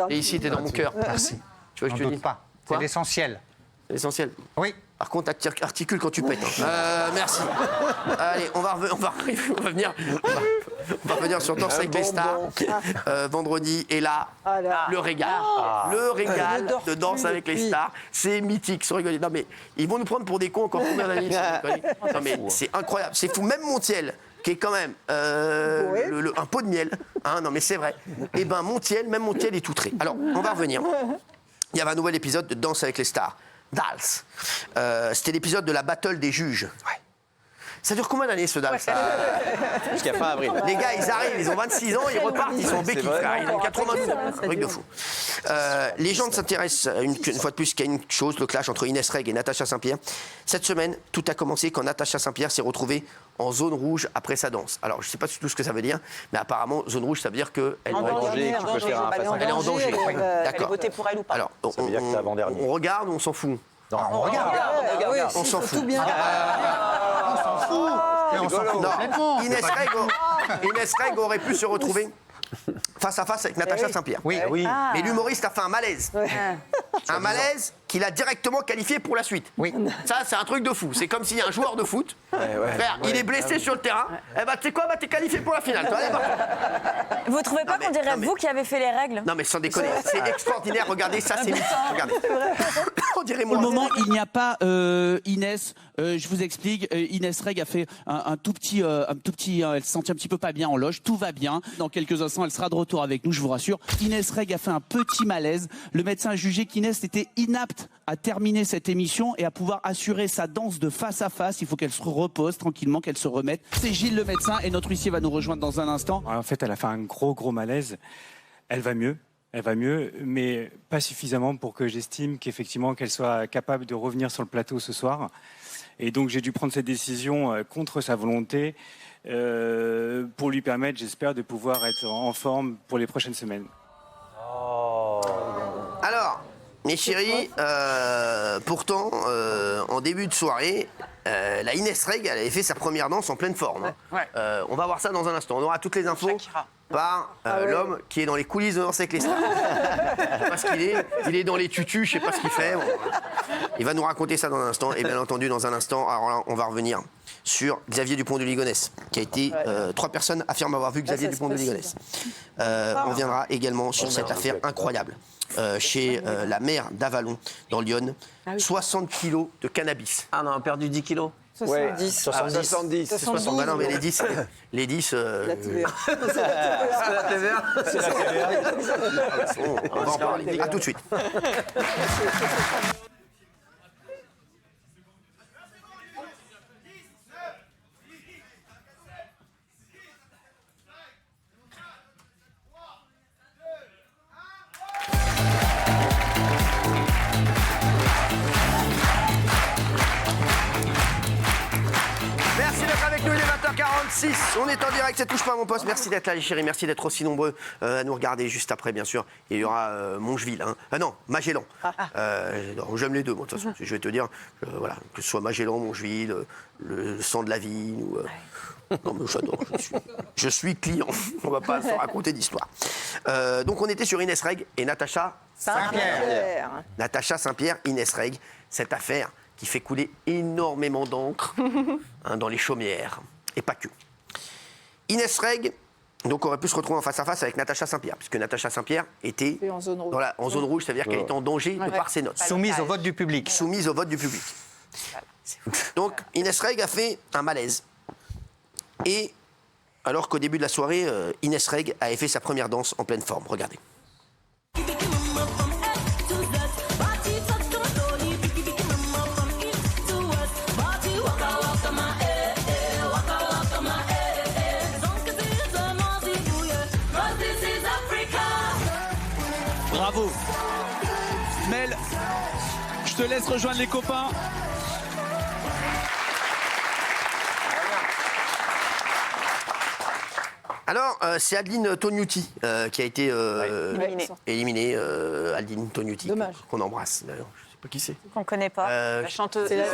et ici, t'es dans mon cœur. Merci. Tu vois, je te dis pas. C'est l'essentiel. C'est l'essentiel. Oui. Par contre, articule quand tu pètes. Hein. Merci. Allez, on va revenir sur Danse avec les stars. Vendredi, et là, le régal. Le régal de Danse avec les stars. C'est mythique, sans rigoler. Non, mais ils vont nous prendre pour des cons encore combien d'années? Non, mais c'est incroyable. C'est fou. Même Montiel, qui est quand même un pot de miel. Hein, non, mais c'est vrai. Eh ben, même Montiel est outré. Alors, on va revenir. Il y avait un nouvel épisode de Danse avec les stars. Dals. C'était l'épisode de la battle des juges. Ouais. Ça dure combien d'années ce Dals? Jusqu'à fin avril. Les gars, ils arrivent, ils ont 26 ans, ils repartent, ils sont en béquille, frère. Ils ont 92 ans. Un truc de fou. Les gens s'intéressent une fois de plus qu'à une chose, le clash entre Inès Reg et Natacha Saint-Pierre. Cette semaine, tout a commencé quand Natacha Saint-Pierre s'est retrouvée en zone rouge après sa danse. Alors, je ne sais pas du tout ce que ça veut dire, mais apparemment, zone rouge, ça veut dire qu'elle est en danger. Elle est en danger. D'accord. Voter pour elle ou pas? Alors, Ça veut dire que c'est avant-dernier. on regarde ou on s'en fout? Non, on regarde. On s'en fout. On s'en fout. Et on s'en fout complètement. Inès Reg aurait pu se retrouver face à face avec Natacha Saint-Pierre. Oui. Mais l'humoriste a fait un malaise. Un malaise qu'il a directement qualifié pour la suite. Oui. Ça, c'est un truc de fou. C'est comme s'il y a un joueur de foot. Frère, il est blessé sur le terrain. Eh ben, tu sais quoi, t'es qualifié pour la finale. Vous trouvez pas qu'on dirait vous qui avez fait les règles? Non, mais sans déconner. C'est extraordinaire. Regardez, ça, c'est mythique. Regardez. On dirait moi. Pour le moment, il n'y a pas Inès. Je vous explique. Inès Reg a fait un tout petit. Elle se sentit un petit peu pas bien en loge. Tout va bien. Dans quelques instants, elle sera de retour avec nous, je vous rassure. Inès Reg a fait un petit malaise. Le médecin a jugé qu'Inès était inapte à terminer cette émission et à pouvoir assurer sa danse de face à face. Il faut qu'elle se repose tranquillement, qu'elle se remette. C'est Gilles le médecin et notre huissier va nous rejoindre dans un instant. En fait, elle a fait un gros malaise. Elle va mieux, mais pas suffisamment pour que j'estime qu'effectivement qu'elle soit capable de revenir sur le plateau ce soir. Et donc j'ai dû prendre cette décision contre sa volonté pour lui permettre, j'espère, de pouvoir être en forme pour les prochaines semaines. Alors, mes chéris, pourtant, en début de soirée, la Inès Reg, elle avait fait sa première danse en pleine forme. Hein. On va voir ça dans un instant. On aura toutes les infos par l'homme qui est dans les coulisses de Danse avec les stars. Je sais pas ce qu'il est. Il est dans les tutus, je sais pas ce qu'il fait. Bon. Il va nous raconter ça dans un instant. Et bien entendu, dans un instant, alors là, on va revenir sur Xavier Dupont de Ligonnès, qui a été... 3 personnes affirment avoir vu Xavier Dupont de Ligonnès. On viendra également sur cette affaire incroyable. Chez la mère d'Avalon, dans Lyon, 60 kilos de cannabis. Ah non, on a perdu 10 kilos. 70. 70. 70. Bah non, mais les 10. Les 10 La TVA. C'est la TVA. C'est la TVA. On va en parler. À tout de suite. Merci d'être avec nous, il est 20h46. On est en direct, ça touche pas à mon poste. Merci d'être là, les chéris. Merci d'être aussi nombreux à nous regarder. Juste après, bien sûr, il y aura Mongeville. Hein. Ah non, Magellan. J'aime les deux, moi, de toute façon. Je vais te dire, voilà, que ce soit Magellan, Mongeville, le sang de la vigne. Ou, non, mais j'adore. Je suis client. On va pas se raconter d'histoire. Donc, on était sur Inès Reg et Natacha Saint-Pierre. Natacha Saint-Pierre, Inès Reg. Cette affaire qui fait couler énormément d'encre dans les chaumières, et pas que. Inès Reg donc, aurait pu se retrouver en face à face avec Natacha Saint-Pierre, puisque Natacha Saint-Pierre était en zone rouge, ça veut dire qu'elle était en danger de par ses notes. Soumise au vote du public. Soumise au vote du public. Donc Inès Reg a fait un malaise. Et alors qu'au début de la soirée, Inès Reg avait fait sa première danse en pleine forme. Regardez. Bravo. Mel, je te laisse rejoindre les copains. Alors, c'est Adeline Tognuti qui a été éliminée. Adeline Tognuti, qu'on embrasse d'ailleurs. Je sais pas qui c'est. Qu'on ne connaît pas. La chanteuse. C'est la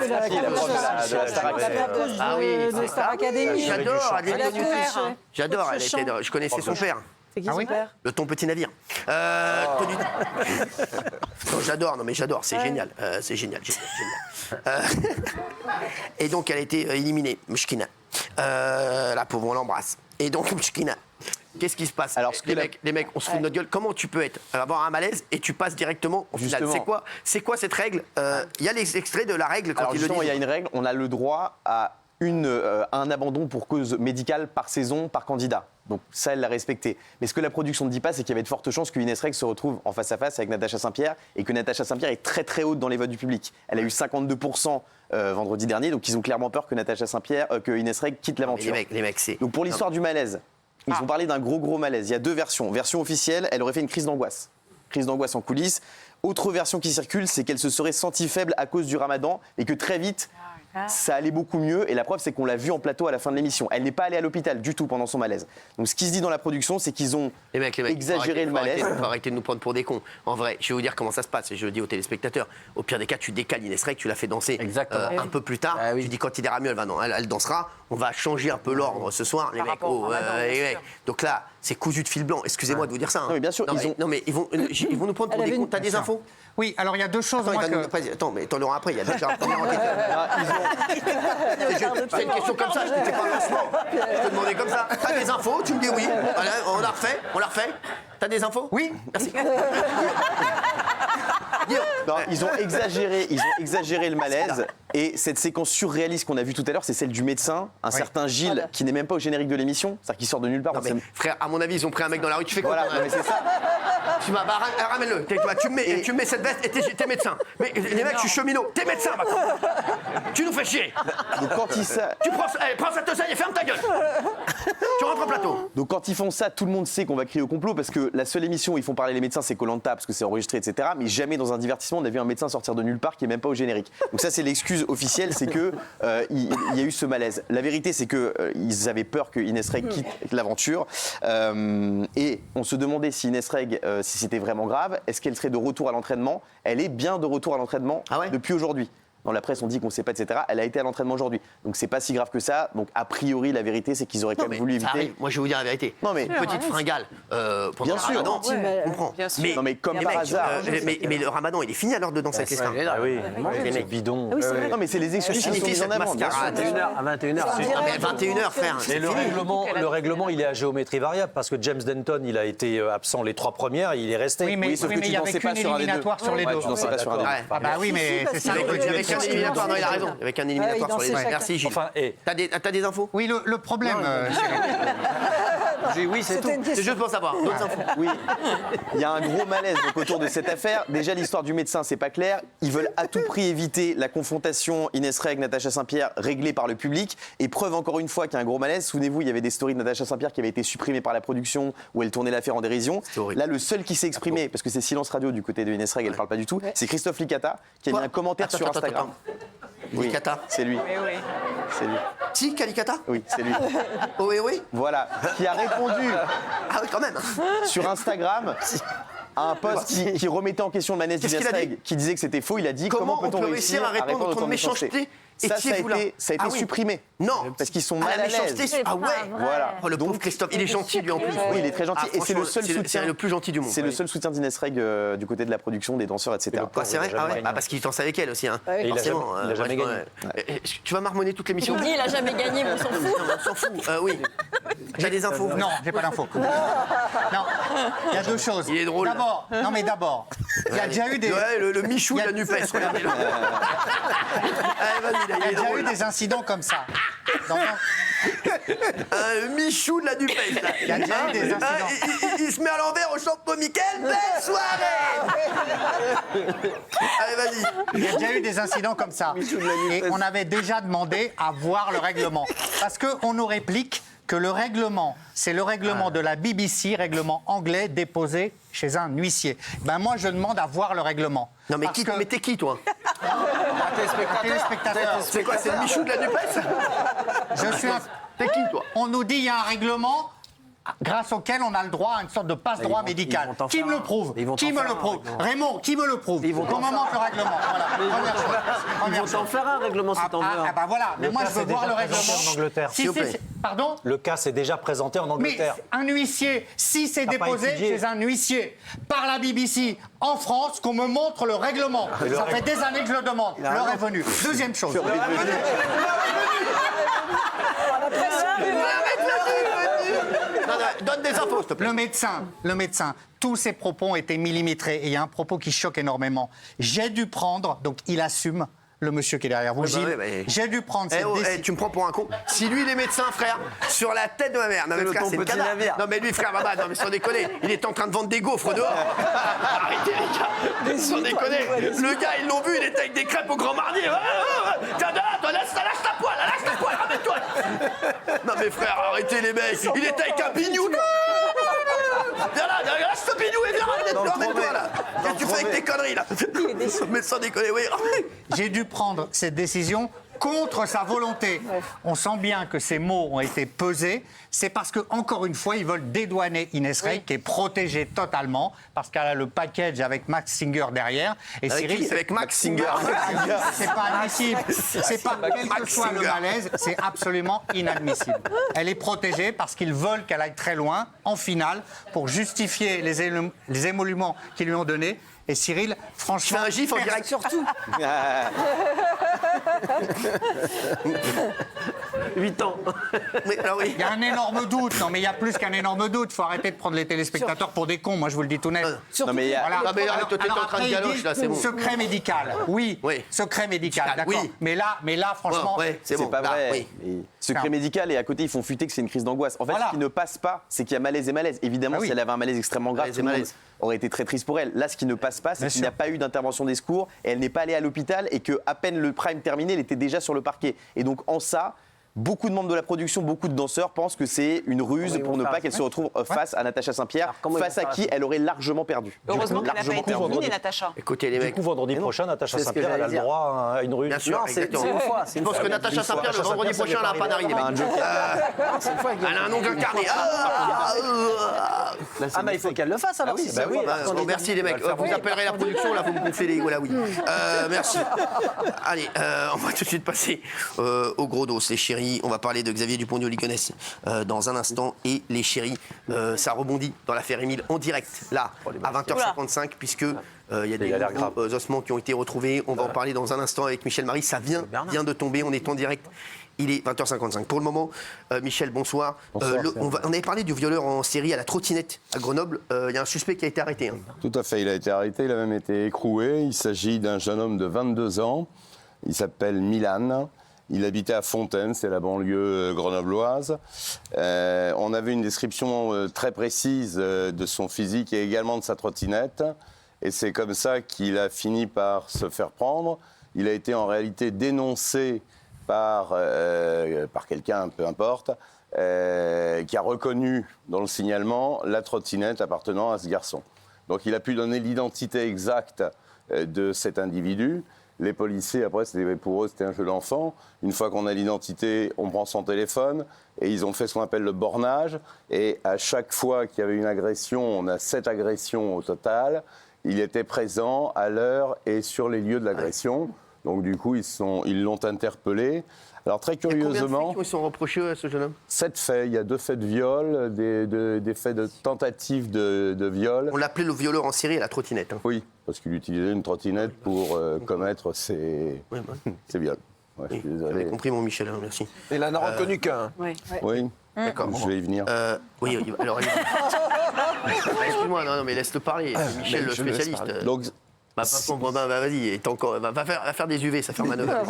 Ah oui, de Star Academy. J'adore Adeline Tognuti. J'adore, je connaissais son père. C'est qui son père? Le Ton Petit Navire. Tognuti. Non, j'adore, c'est génial. C'est génial. Et donc, elle a été éliminée, Mchkina. La pauvre, on l'embrasse. Et donc, Mchkina, qu'est-ce qui se passe? Alors, les mecs, on se fout de notre gueule. Comment tu peux avoir un malaise et tu passes directement au final? C'est quoi cette règle? Il y a les extraits de la règle quand ils le disent. Il y a une règle, on a le droit à un abandon pour cause médicale par saison, par candidat. Donc ça, elle l'a respecté. Mais ce que la production ne dit pas, c'est qu'il y avait de fortes chances que Inès Reg se retrouve en face à face avec Natacha Saint-Pierre et que Natacha Saint-Pierre est très très haute dans les votes du public. Elle a eu 52% vendredi dernier, donc ils ont clairement peur que que Inès Reg quitte l'aventure. Les mecs, c'est... Donc pour l'histoire du malaise, ils ont parlé d'un gros malaise. Il y a deux versions. Version officielle, elle aurait fait une crise d'angoisse. Crise d'angoisse en coulisses. Autre version qui circule, c'est qu'elle se serait sentie faible à cause du ramadan et que très vite, ça allait beaucoup mieux. Et la preuve, c'est qu'on l'a vue en plateau à la fin de l'émission. Elle n'est pas allée à l'hôpital du tout pendant son malaise. Donc ce qui se dit dans la production, c'est qu'ils ont exagéré le malaise. Faut arrêter de nous prendre pour des cons. En vrai, je vais vous dire comment ça se passe. Et je le dis aux téléspectateurs. Au pire des cas, tu décales Inès Reg, tu la fais danser un peu plus tard. Tu dis quand il ira mieux, elle dansera. On va changer un peu l'ordre ce soir, les mecs. Donc là, c'est cousu de fil blanc. Excusez-moi de vous dire ça. Non, mais bien sûr. Non, mais ils vont nous prendre pour des cons. T'as des infos? Oui, alors il y a deux choses. Attends, mais t'en auras après. Il y a déjà un premier enquêteur. C'est une question comme ça. Je ne t'ai pas un lancement. Je te demandais comme ça. T'as des infos? Tu me dis oui. Voilà, on la refait. T'as des infos? Oui. Merci. Non, ils ont exagéré le malaise. Et cette séquence surréaliste qu'on a vue tout à l'heure, c'est celle du médecin, un certain Gilles, qui n'est même pas au générique de l'émission, c'est-à-dire qu'il sort de nulle part. Non, mais, frère, à mon avis, ils ont pris un mec dans la rue, tu fais quoi? Voilà, mais c'est ça. Tu m'as ramène-le. Tu me mets cette veste et t'es médecin. Mais les mecs, je suis cheminot. T'es médecin maintenant. Tu nous fais chier. Donc quand tu prends cette oseille et ferme ta gueule. Tu rentres en plateau. Donc quand ils font ça, tout le monde sait qu'on va crier au complot parce que la seule émission où ils font parler les médecins, c'est Koh-Lanta parce que c'est enregistré, etc. Mais jamais dans un divertissement on a vu un médecin sortir de nulle part qui est même pas au générique. Donc ça c'est l'excuse officielle, c'est que il y a eu ce malaise. La vérité c'est que ils avaient peur que Inès Reg quitte l'aventure et on se demandait si Inès Reg, si c'était vraiment grave, est-ce qu'elle serait de retour à l'entraînement? Elle est bien de retour à l'entraînement depuis aujourd'hui. Dans la presse, on dit qu'on ne sait pas, etc. Elle a été à l'entraînement aujourd'hui. Donc, c'est pas si grave que ça. Donc, a priori, la vérité, c'est qu'ils auraient quand même voulu éviter. Moi, je vais vous dire la vérité. Non, mais... Une petite fringale pendant bien le sûr. ramadan, on comprend. Mais, non, mais comme par hasard. Mais le ramadan, il est fini à l'heure de danser avec les stars. Ah oui, c'est bidon. Non, mais c'est les excuses qui sont mises en avant. À 21h. À 21h, frère. Et le règlement, il est à géométrie variable parce que James Denton, il a été absent les 3 premières, il est resté. Oui, mais il n'y avait qu'une éliminatoire sur les deux. Tu dansais pas sur un des deux. Ah bah oui, mais c'est ça. Avec un éliminatoire, non, il a raison. Avec un éliminatoire sur les deux. Merci, Gilles. T'as des infos? Oui, le problème. Oui, c'est tout. C'est juste pour savoir. D'autres infos? Oui. Il y a un gros malaise donc, autour de cette affaire. Déjà, l'histoire du médecin, c'est pas clair. Ils veulent à tout prix éviter la confrontation Inès Reg, Natacha Saint-Pierre réglée par le public. Et preuve encore une fois qu'il y a un gros malaise. Souvenez-vous, il y avait des stories de Natacha Saint-Pierre qui avaient été supprimées par la production où elle tournait l'affaire en dérision. Là, le seul qui s'est exprimé, parce que c'est silence radio du côté de Inès Reg, elle parle pas du tout, c'est Christophe Licata qui a mis un commentaire sur Instagram. Oui, Licata. C'est lui. Oui. C'est lui. Si, Calicata? Oui, c'est lui. Oui. Voilà, qui a répondu ah oui, quand même. sur Instagram à un post qui remettait en question le malaise d'Inès Reg, qui disait que c'était faux. Il a dit comment peut-on réussir à répondre à autant de méchanceté? Ça a été supprimé. Non, parce qu'ils sont mal à l'aise. Ah ouais. Voilà. Oh, le pauvre Christophe, il est gentil lui en plus. Oui, il est très gentil. Et c'est le seul soutien. C'est le plus gentil du monde. C'est le seul soutien d'Inès Reg du côté de la production, des danseurs, etc. C'est vrai. Parce qu'il danse avec elle aussi. Il a jamais gagné. Tu vas marmonner toute l'émission. Il dit il a jamais gagné, mais on s'en fout. On s'en fout. Oui. J'ai des infos. Non, j'ai pas d'infos. Non, il y a deux choses. Il est drôle. D'abord, il y a déjà eu des. Ouais, le Michou de la NUPES, regardez-le. Il y a déjà eu des incidents comme ça. Un Michou de la NUPES. Il y a déjà eu des incidents. Il se met à l'envers au champ de Mickaël. Belle soirée. Allez, vas-y. Il y a déjà eu des incidents comme ça. Et on avait déjà demandé à voir le règlement. Parce qu'on nous réplique que le règlement, c'est le règlement de la BBC, règlement anglais déposé chez un huissier. Ben moi, je demande à voir le règlement. Non, mais mais t'es qui, toi? Téléspectateur. C'est quoi, c'est le Michou de la NUPES? Je suis un... T'es qui, toi? On nous dit qu'il y a un règlement grâce auquel on a le droit à une sorte de passe-droit médical. Qui me le prouve? Qui me le prouve? Raymond, qui me le prouve? Qu'on me montre le règlement. Voilà. Ils vont t'en faire un règlement si t'en veux. Ah bah voilà, mais moi je veux voir le règlement. En Angleterre. Pardon? Le cas s'est déjà présenté en Angleterre. Mais un huissier, si c'est déposé chez un huissier par la BBC en France, qu'on me montre le règlement. Ça fait des années que je le demande. L'heure est venue. Deuxième chose. Donne des infos, s'il te plaît. Le médecin, tous ses propos ont été millimétrés. Et il y a un propos qui choque énormément. J'ai dû prendre, donc il assume, le monsieur qui est derrière vous, Gilles, j'ai dû prendre cette décision. Tu me prends pour un con. Si lui, il est médecin, frère, sur la tête de ma mère. Non, mais frère, c'est le cadavre. Non, mais lui, frère, non, mais sans déconner, il était en train de vendre des gaufres dehors. Arrêtez, les gars. Sans déconner. Le gars, ils l'ont vu, il était avec des crêpes au Grand Marnier. Tiens, lâche ta poêle, ramène-toi. Non, mais frère, arrêtez, les mecs. Il était avec un bignou. Viens là, lâche ce bignou et viens, ramène-toi, là. Qu'est-ce que tu fais avec tes conneries, là? Mais sans déconner, oui. J'ai dû prendre cette décision contre sa volonté. On sent bien que ces mots ont été pesés. C'est parce que, encore une fois, ils veulent dédouaner Inès Rey, qui est protégée totalement, parce qu'elle a le package avec Max Singer derrière. Et avec Cyril, qui? Avec Max Singer. C'est pas admissible. C'est pas, quel que soit le malaise, c'est absolument inadmissible. Elle est protégée parce qu'ils veulent qu'elle aille très loin, en finale, pour justifier les émoluments qu'ils lui ont donnés. Et Cyril, franchement... Je fais un gif en direct. Surtout. 8 ans. Mais, alors, oui. Il y a un énorme doute. Non, mais il y a plus qu'un énorme doute. Il faut arrêter de prendre les téléspectateurs pour des cons. Moi, je vous le dis tout net. Non, mais arrête, t'es en train de galoche, là, c'est bon. Secret médical. Oui. Secret médical, d'accord. Oui. Mais là, franchement... c'est bon. pas vrai. Oui. Secret médical et à côté ils font fuiter que c'est une crise d'angoisse. En fait, ce qui ne passe pas, c'est qu'il y a malaise et malaise. Évidemment, si elle avait un malaise extrêmement grave, tout le monde aurait été très triste pour elle. Là, ce qui ne passe pas, c'est qu'il n'y a pas eu d'intervention des secours et elle n'est pas allée à l'hôpital et que à peine le prime terminé, elle était déjà sur le parquet. Et donc en ça, beaucoup de membres de la production, beaucoup de danseurs pensent que c'est une ruse pour ne pas qu'elle se retrouve face à Natacha Saint-Pierre, face à qui elle aurait largement perdu. Heureusement qu'elle n'a pas été éliminée, Natacha. Écoutez, les mecs. Du coup, vendredi prochain, Natacha Saint-Pierre, elle a le droit à une ruse. Bien sûr, exactement. C'est une fois. Je pense que Natacha Saint-Pierre, le vendredi prochain, elle n'a pas narine. Elle a un ongle incarné. Ah, mais il faut qu'elle le fasse alors. Merci, les mecs. Vous appellerez la production, là, vous me gonflez les. Voilà, oui. Merci. Allez, on va tout de suite passer au gros dos, les chéris. On va parler de Xavier Dupont de Ligonnès dans un instant. Et les chéris, ça rebondit dans l'affaire Émile en direct, là, à 20h55, puisque il y a des ossements qui ont été retrouvés. On va en parler dans un instant avec Michel Marie. Ça vient de tomber, on est en direct. Il est 20h55. Pour le moment, Michel, bonsoir. On avait parlé du violeur en série à la trottinette à Grenoble. Il y a un suspect qui a été arrêté. Tout à fait, il a été arrêté, il a même été écroué. Il s'agit d'un jeune homme de 22 ans. Il s'appelle Milan. Il habitait à Fontaine, c'est la banlieue grenobloise. On avait une description très précise de son physique et également de sa trottinette. Et c'est comme ça qu'il a fini par se faire prendre. Il a été en réalité dénoncé par quelqu'un, peu importe, qui a reconnu dans le signalement la trottinette appartenant à ce garçon. Donc il a pu donner l'identité exacte de cet individu. Les policiers, après, pour eux, c'était un jeu d'enfant. Une fois qu'on a l'identité, on prend son téléphone et ils ont fait ce qu'on appelle le bornage. Et à chaque fois qu'il y avait une agression, on a 7 agressions au total, il était présent à l'heure et sur les lieux de l'agression. Donc du coup, ils l'ont interpellé. Alors très curieusement... Il y a combien de faits qui sont reprochés à ce jeune homme? 7 faits. Il y a 2 faits de viol, des faits de tentative de viol. On l'appelait le violeur en série à la trottinette. Oui, parce qu'il utilisait une trottinette pour commettre ses viols. Ouais, oui, j'avais compris mon Michel, merci. Il en a reconnu qu'un. Oui. D'accord. Je vais y venir. Oui, alors... Excuse-moi, non, mais laisse-le parler. Michel, le spécialiste. Donc, vas-y, va faire des UV, ça fait manœuvre.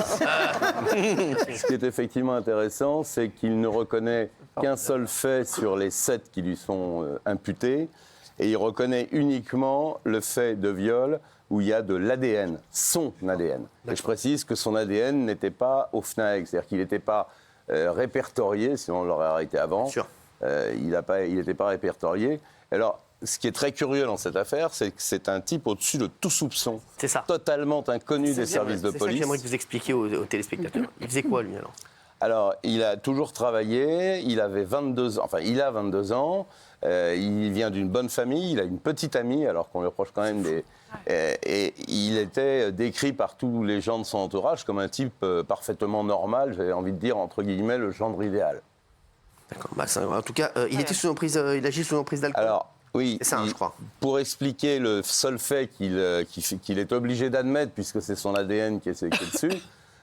Ce qui est effectivement intéressant, c'est qu'il ne reconnaît qu'un seul fait sur les 7 qui lui sont imputés, et il reconnaît uniquement le fait de viol où il y a de l'ADN, son ADN. Et je précise que son ADN n'était pas au FNAEG, c'est-à-dire qu'il n'était pas répertorié, sinon on l'aurait arrêté avant. Il n'était pas répertorié. Alors, ce qui est très curieux dans cette affaire, c'est que c'est un type au-dessus de tout soupçon. C'est ça. Totalement inconnu des services de C'est ça police. que j'aimerais que vous expliquiez aux téléspectateurs. Il faisait quoi, lui, alors? Alors, il a toujours travaillé, il avait 22 ans, enfin, il a 22 ans, il vient d'une bonne famille, il a une petite amie, alors qu'on lui reproche quand même des... et il était décrit par tous les gens de son entourage comme un type parfaitement normal, j'avais envie de dire, entre guillemets, le gendre idéal. D'accord. Bah, en tout cas, il était sous emprise, il agit sous emprise d'alcool. Alors, oui, c'est ça, je crois. Pour expliquer le seul fait qu'il est obligé d'admettre, puisque c'est son ADN qui est dessus,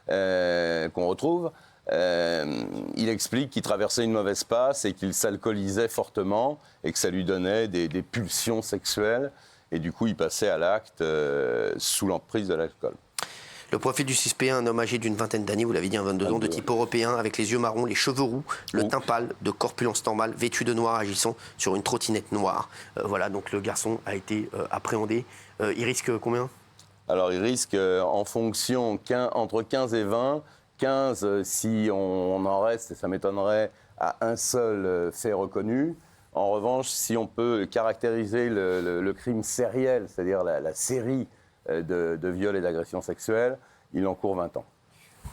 qu'on retrouve, il explique qu'il traversait une mauvaise passe et qu'il s'alcoolisait fortement et que ça lui donnait des pulsions sexuelles. Et du coup, il passait à l'acte sous l'emprise de l'alcool. Le profil du suspect, un homme âgé d'une vingtaine d'années, vous l'avez dit, 22 ans, de type européen, avec les yeux marrons, les cheveux roux, le teint pâle, de corpulence normale, vêtu de noir, agissant sur une trottinette noire. Voilà, donc le garçon a été appréhendé. Il risque combien? Alors, il risque, en fonction, entre 15 et 20. 15 si on en reste, et ça m'étonnerait, à un seul fait reconnu. En revanche, si on peut caractériser le crime sériel, c'est-à-dire la série de viols et d'agressions sexuelles, il encourt 20 ans.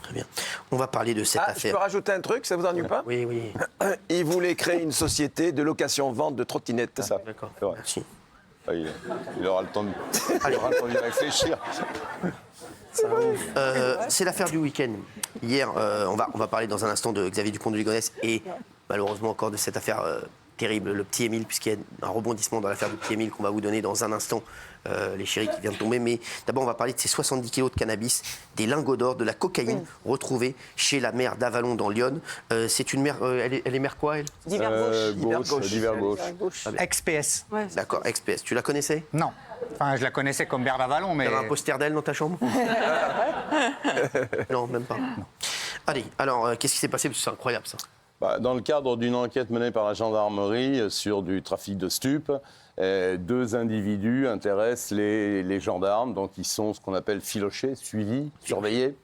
Très bien. On va parler de cette affaire. Je peux rajouter un truc, ça vous ennuie pas? Oui, oui. Il voulait créer une société de location-vente de trottinettes. C'est ça. D'accord. Merci. Il aura le temps de réfléchir. C'est l'affaire du week-end. Hier, on va parler dans un instant de Xavier Dupont de Ligonnès et malheureusement encore de cette affaire terrible, le petit Émile, puisqu'il y a un rebondissement dans l'affaire du petit Émile qu'on va vous donner dans un instant, les chéris qui vient de tomber. Mais d'abord, on va parler de ces 70 kilos de cannabis, des lingots d'or, de la cocaïne retrouvée chez la mère d'Avalon dans l'Yonne. C'est une mère, elle est mère quoi, elle? D'hiver gauche. D'hiver gauche. Ex-PS. Ouais. D'accord, ex-PS. Tu la connaissais? Non. Enfin, je la connaissais comme mère d'Avalon, mais... Tu avais un poster d'elle dans ta chambre? Non, même pas. Non. Allez, alors, qu'est-ce qui s'est passé? Parce que c'est incroyable, ça. Dans le cadre d'une enquête menée par la gendarmerie sur du trafic de stupes, 2 individus intéressent les gendarmes, donc ils sont ce qu'on appelle filochés, suivis, surveillés.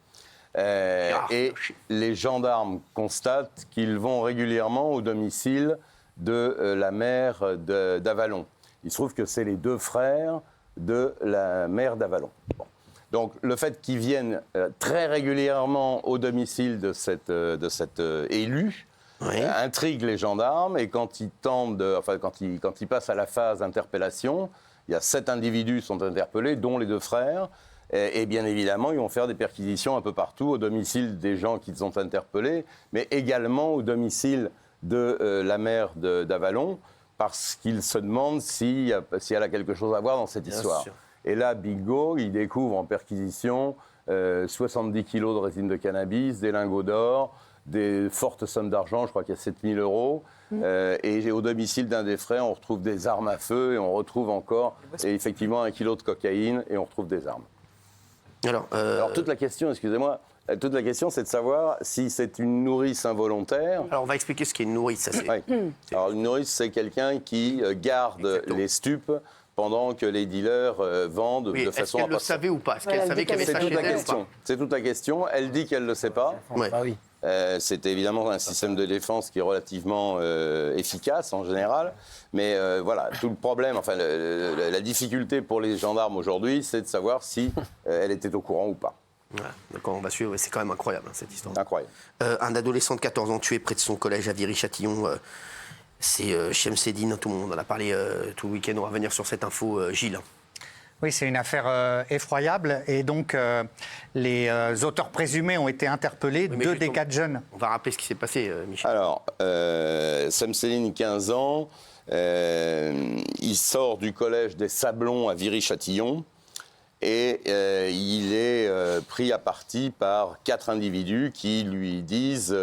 Et les gendarmes constatent qu'ils vont régulièrement au domicile de la mère d'Avalon. Il se trouve que c'est les 2 frères de la mère d'Avalon. Bon. Donc le fait qu'ils viennent très régulièrement au domicile de cette élue, intrigue les gendarmes, et quand ils passent à la phase d'interpellation, il y a 7 individus qui sont interpellés, dont les 2 frères, et bien évidemment, ils vont faire des perquisitions un peu partout, au domicile des gens qu'ils ont interpellés, mais également au domicile de la mère d'Avalon, parce qu'ils se demandent si elle a quelque chose à voir dans cette histoire. Et là, bingo, ils découvrent en perquisition 70 kilos de résine de cannabis, des lingots d'or, des fortes sommes d'argent, je crois qu'il y a 7 000 euros. Et au domicile d'un des frères, on retrouve des armes à feu et on retrouve encore effectivement 1 kilo de cocaïne et on retrouve des armes. Alors toute la question, excusez-moi, toute la question c'est de savoir si c'est une nourrice involontaire. Alors on va expliquer ce qu'est une nourrice. Ça, Alors une nourrice, c'est quelqu'un qui garde les stupes pendant que les dealers vendent de façon à... Est-ce qu'elle le savait ou pas? Est-ce qu'elle savait qu'il y avait ça chez elle ou pas? C'est toute la question. Elle dit qu'elle ne le sait pas. Ouais. C'est évidemment un système de défense qui est relativement efficace en général. Mais voilà, tout le problème, enfin la difficulté pour les gendarmes aujourd'hui, c'est de savoir si elle était au courant ou pas. Ouais, d'accord, on va suivre. C'est quand même incroyable, cette histoire. Incroyable. Un adolescent de 14 ans tué près de son collège à Viry-Châtillon. C'est Chemseddine, tout le monde en a parlé tout le week-end. On va revenir sur cette info, Gilles. Oui, c'est une affaire effroyable. Et donc, les auteurs présumés ont été interpellés, 2 des 4 jeunes. On va rappeler ce qui s'est passé, Michel. Alors, Chemseddine, 15 ans, il sort du collège des Sablons à Viry-Châtillon. Et il est pris à partie par 4 individus qui lui disent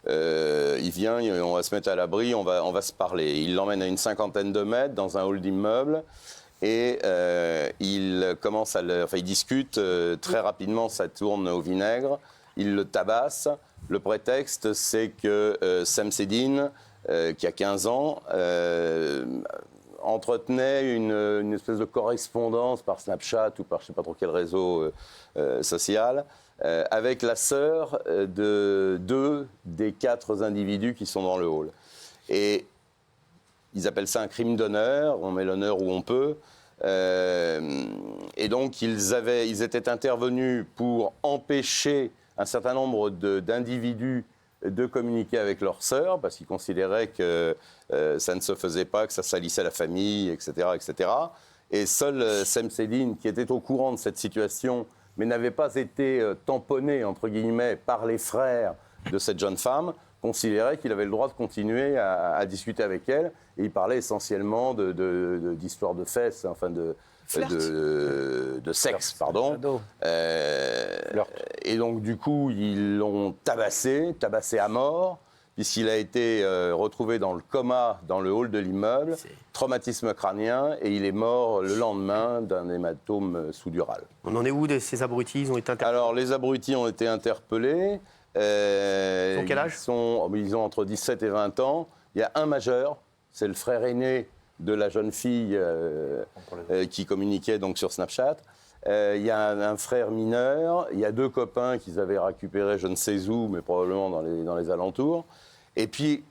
il vient, on va se mettre à l'abri, on va se parler. Il l'emmène à une 50aine de mètres dans un hall d'immeuble et il discute très rapidement, ça tourne au vinaigre. Il le tabasse. Le prétexte, c'est que Chemseddine, qui a 15 ans, entretenait une espèce de correspondance par Snapchat ou par je ne sais pas trop quel réseau social avec la sœur de 2 des 4 individus qui sont dans le hall. Et ils appellent ça un crime d'honneur, on met l'honneur où on peut. Et donc ils étaient intervenus pour empêcher un certain nombre d'individus de communiquer avec leur sœur, parce qu'ils considéraient que ça ne se faisait pas, que ça salissait la famille, etc. etc. Et seul Semsedine, qui était au courant de cette situation, mais n'avait pas été tamponné, entre guillemets, par les frères de cette jeune femme, considérait qu'il avait le droit de continuer à discuter avec elle. Et il parlait essentiellement d'histoires de fesses, enfin de sexe, pardon. Et donc, du coup, ils l'ont tabassé à mort, puisqu'il a été retrouvé dans le coma dans le hall de l'immeuble, traumatisme crânien, et il est mort le lendemain d'un hématome sous-dural. On en est où de ces abrutis? Ils ont été interpellés? Alors, les abrutis ont été interpellés. Ils ont quel âge? Ils ont entre 17 et 20 ans. Il y a un majeur, c'est le frère aîné de la jeune fille qui communiquait donc sur Snapchat. Il y a un frère mineur, il y a 2 copains qu'ils avaient récupérés je ne sais où, mais probablement dans les alentours. Et puis,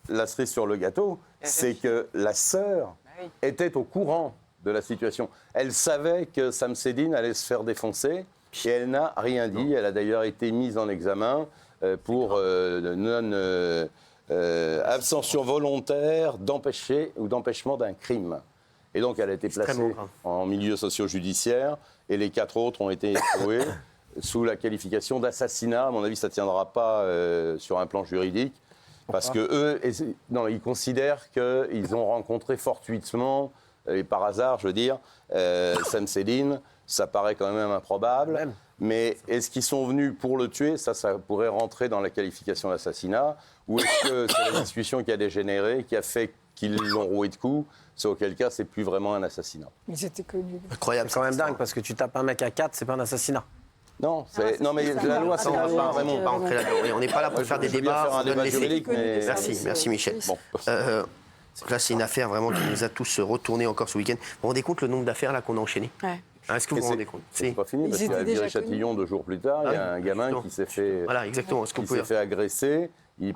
la cerise sur le gâteau, c'est que la sœur était au courant de la situation. Elle savait que Samsedine allait se faire défoncer et elle n'a rien dit. Elle a d'ailleurs été mise en examen pour abstention volontaire d'empêcher ou d'empêchement d'un crime. Et donc, elle a été placée en milieu socio-judiciaire et les 4 autres ont été écroués sous la qualification d'assassinat. À mon avis, ça ne tiendra pas sur un plan juridique parce que ils considèrent qu'ils ont rencontré fortuitement, et par hasard, je veux dire, Samsedine. Ça paraît quand même improbable. Mais est-ce qu'ils sont venus pour le tuer? Ça pourrait rentrer dans la qualification d'assassinat. Ou est-ce que c'est la discussion qui a dégénéré, qui a fait qu'ils l'ont roué de coups? C'est auquel cas, c'est plus vraiment un assassinat. Ils étaient connus. Incroyable. C'est quand même dingue, parce que tu tapes un mec à 4, c'est pas un assassinat. Non, mais la loi, c'est la loi. Vraiment pas rentrer là-dedans. On n'est pas là pour faire des débats. Faire un débat juridique, mais... Merci Michel. Bon. Là, c'est une affaire vraiment qui nous a tous retournés encore ce week-end. Vous vous rendez compte le nombre d'affaires là qu'on a enchaînées? Est-ce que vous vous rendez compte? C'est pas fini, parce qu'à Viry-Châtillon, 2 jours plus tard, il y a un gamin qui s'est fait, fait agresser. Il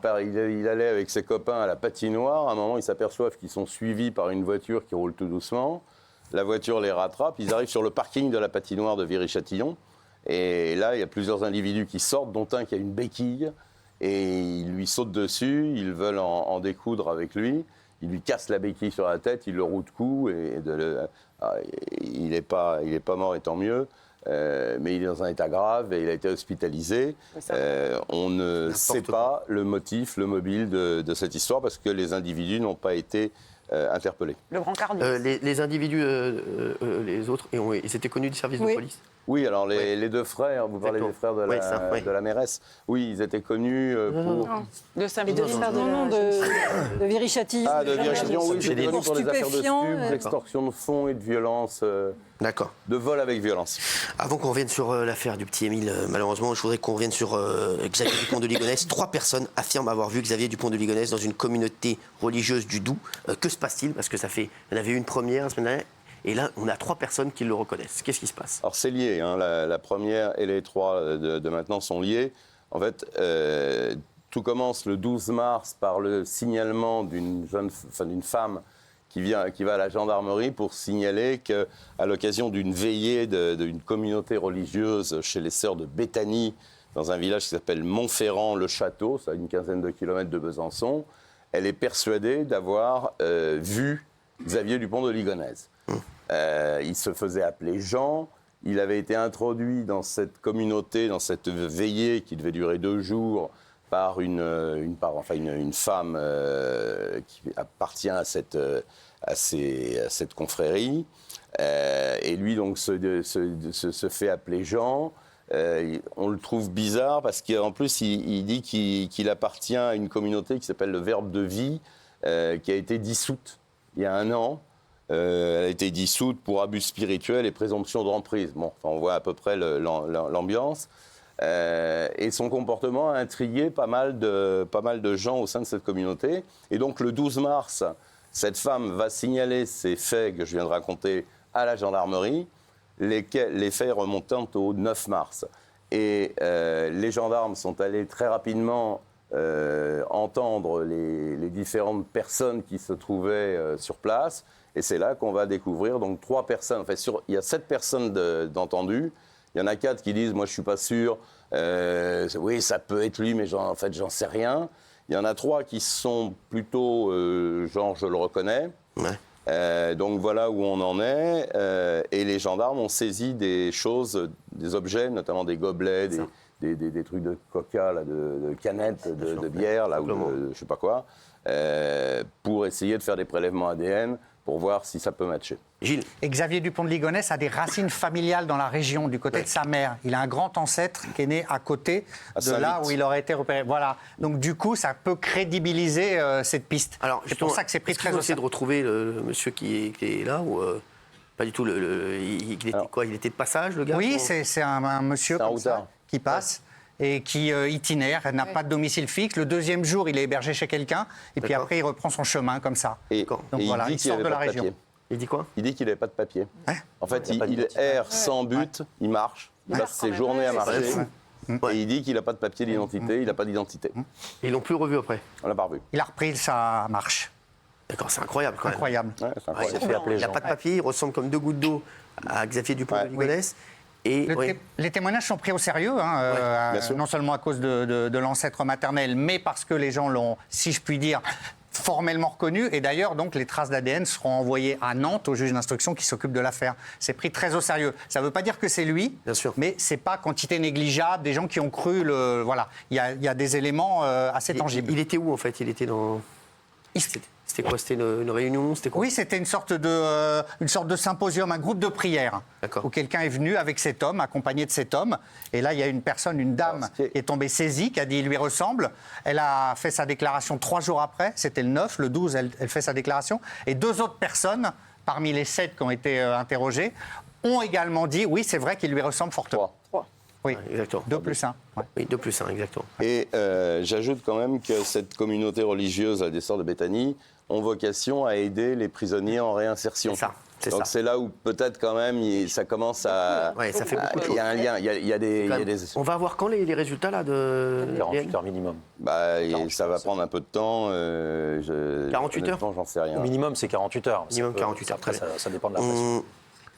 allait avec ses copains à la patinoire. À un moment, ils s'aperçoivent qu'ils sont suivis par une voiture qui roule tout doucement. La voiture les rattrape. Ils arrivent sur le parking de la patinoire de Viry-Châtillon. Et là, il y a plusieurs individus qui sortent, dont un qui a une béquille. Et ils lui sautent dessus. Ils veulent en découdre avec lui. Ils lui cassent la béquille sur la tête. Ils le rouent de coups. Il n'est pas mort, et tant mieux. Mais il est dans un état grave et il a été hospitalisé. On ne sait pas le motif, le mobile de cette histoire parce que les individus n'ont pas été interpellés. Le brancard. Les individus, les autres, ils étaient connus du service de police? Oui, alors les 2 frères, vous parlez des frères de la mairesse. Oui, ils étaient connus pour... De Saint-Médard. De Viry-Châtillon. Ah, de Viry-Châtillon, oui, ils étaient connus pour les affaires de stupes, d'extorsion de fonds et de violence. D'accord. De vol avec violence. Avant qu'on revienne sur l'affaire du petit Émile, malheureusement, je voudrais qu'on revienne sur Xavier Dupont de Ligonnès. 3 personnes affirment avoir vu Xavier Dupont de Ligonnès dans une communauté religieuse du Doubs. Que se passe-t-il? Parce que il y en avait une première la semaine dernière. Et là, on a 3 personnes qui le reconnaissent. Qu'est-ce qui se passe? Alors, c'est lié. Hein. La première et les 3 de maintenant sont liés. En fait, tout commence le 12 mars par le signalement d'une femme qui va à la gendarmerie pour signaler qu'à l'occasion d'une veillée d'une communauté religieuse chez les sœurs de Béthanie, dans un village qui s'appelle Montferrand-le-Château, ça a une quinzaine de kilomètres de Besançon, elle est persuadée d'avoir vu Xavier Dupont de Ligonnès. Il se faisait appeler Jean. Il avait été introduit dans cette communauté, dans cette veillée qui devait durer 2 jours, par une femme qui appartient à cette confrérie. Et lui, donc, se fait appeler Jean. On le trouve bizarre parce qu'en plus, il dit qu'il appartient à une communauté qui s'appelle le Verbe de Vie, qui a été dissoute il y a 1 an. Elle a été dissoute pour abus spirituels et présomption d'emprise. Bon, on voit à peu près l'ambiance. Et son comportement a intrigué pas mal de gens au sein de cette communauté. Et donc, le 12 mars, Cette femme va signaler ces faits que je viens de raconter à la gendarmerie, les faits remontant au 9 mars. Et les gendarmes sont allés très rapidement entendre les différentes personnes qui se trouvaient sur place. Et c'est là qu'on va découvrir donc 3 personnes. Enfin, il y a 7 personnes d'entendues. Il y en a 4 qui disent « moi, je ne suis pas sûr. Oui, ça peut être lui, mais en fait, j'en sais rien. » Il y en a 3 qui sont plutôt genre « je le reconnais ouais. ». Donc voilà où on en est. Et les gendarmes ont saisi des choses, des objets, notamment des gobelets, des trucs de coca, là, de canettes, de bière, là, ou de je ne sais pas quoi, pour essayer de faire des prélèvements ADN pour voir si ça peut matcher. Gilles. Et Xavier Dupont de Ligonnès a des racines familiales dans la région, du côté de sa mère. Il a un grand ancêtre qui est né à côté de là où il aurait été repéré. Voilà. Donc du coup, ça peut crédibiliser cette piste. Alors, c'est pour ça que c'est pris très au sérieux. Essayer de retrouver le monsieur qui est là ou pas du tout. Il était quoi? Il était de passage, le gars? Oui, c'est un monsieur comme ça, qui passe. Et qui itinéraire, n'a pas de domicile fixe. Le deuxième jour, il est hébergé chez quelqu'un, et puis après, il reprend son chemin comme ça. Donc voilà, il sort de la région. Il dit quoi? Il dit qu'il n'avait pas de papier. En fait, il erre sans but, il marche, il passe ses journées à marcher. Et il dit qu'il n'a pas de papier d'identité, il n'a pas d'identité. Et ils l'ont plus revu après? On l'a pas revu. Il a repris sa marche. D'accord, c'est incroyable quand même. Incroyable. Ouais, c'est incroyable. Il n'a pas de papier, il ressemble comme 2 gouttes d'eau à Xavier Dupont de Ligonnès. Et les témoignages sont pris au sérieux, non seulement à cause de l'ancêtre maternel, mais parce que les gens l'ont, si je puis dire, formellement reconnu. Et d'ailleurs, donc, les traces d'ADN seront envoyées à Nantes au juge d'instruction qui s'occupe de l'affaire. C'est pris très au sérieux. Ça ne veut pas dire que c'est lui, bien sûr, mais c'est pas quantité négligeable. Des gens qui ont cru voilà, il y a des éléments assez tangibles. Il était où en fait? Il était dans. C'était quoi? C'était une réunion? C'était quoi? Oui, c'était une sorte de symposium, un groupe de prière, où quelqu'un est venu avec cet homme, accompagné de cet homme. Et là, il y a une dame qui est tombée saisie, qui a dit il lui ressemble. Elle a fait sa déclaration 3 jours après, c'était le 9, le 12, elle fait sa déclaration. Et 2 autres personnes, parmi les 7 qui ont été interrogées, ont également dit oui, c'est vrai qu'il lui ressemble fortement. 3. Oui, exactement. 2 plus 1. Ouais. Oui, 2 plus 1, exactement. Et j'ajoute quand même que cette communauté religieuse, des Sœurs de Béthanie, ont vocation à aider les prisonniers en réinsertion. Donc c'est là où peut-être quand même ça commence à... Oui, ça fait beaucoup de choses. Il y a un lien, il y a des... On va avoir quand les résultats là de... 48 heures minimum. Ça va prendre un peu de temps. 48 heures? J'en sais rien. Le minimum, c'est 48 heures. Minimum 48 heures, très bien. Ça dépend de la pression.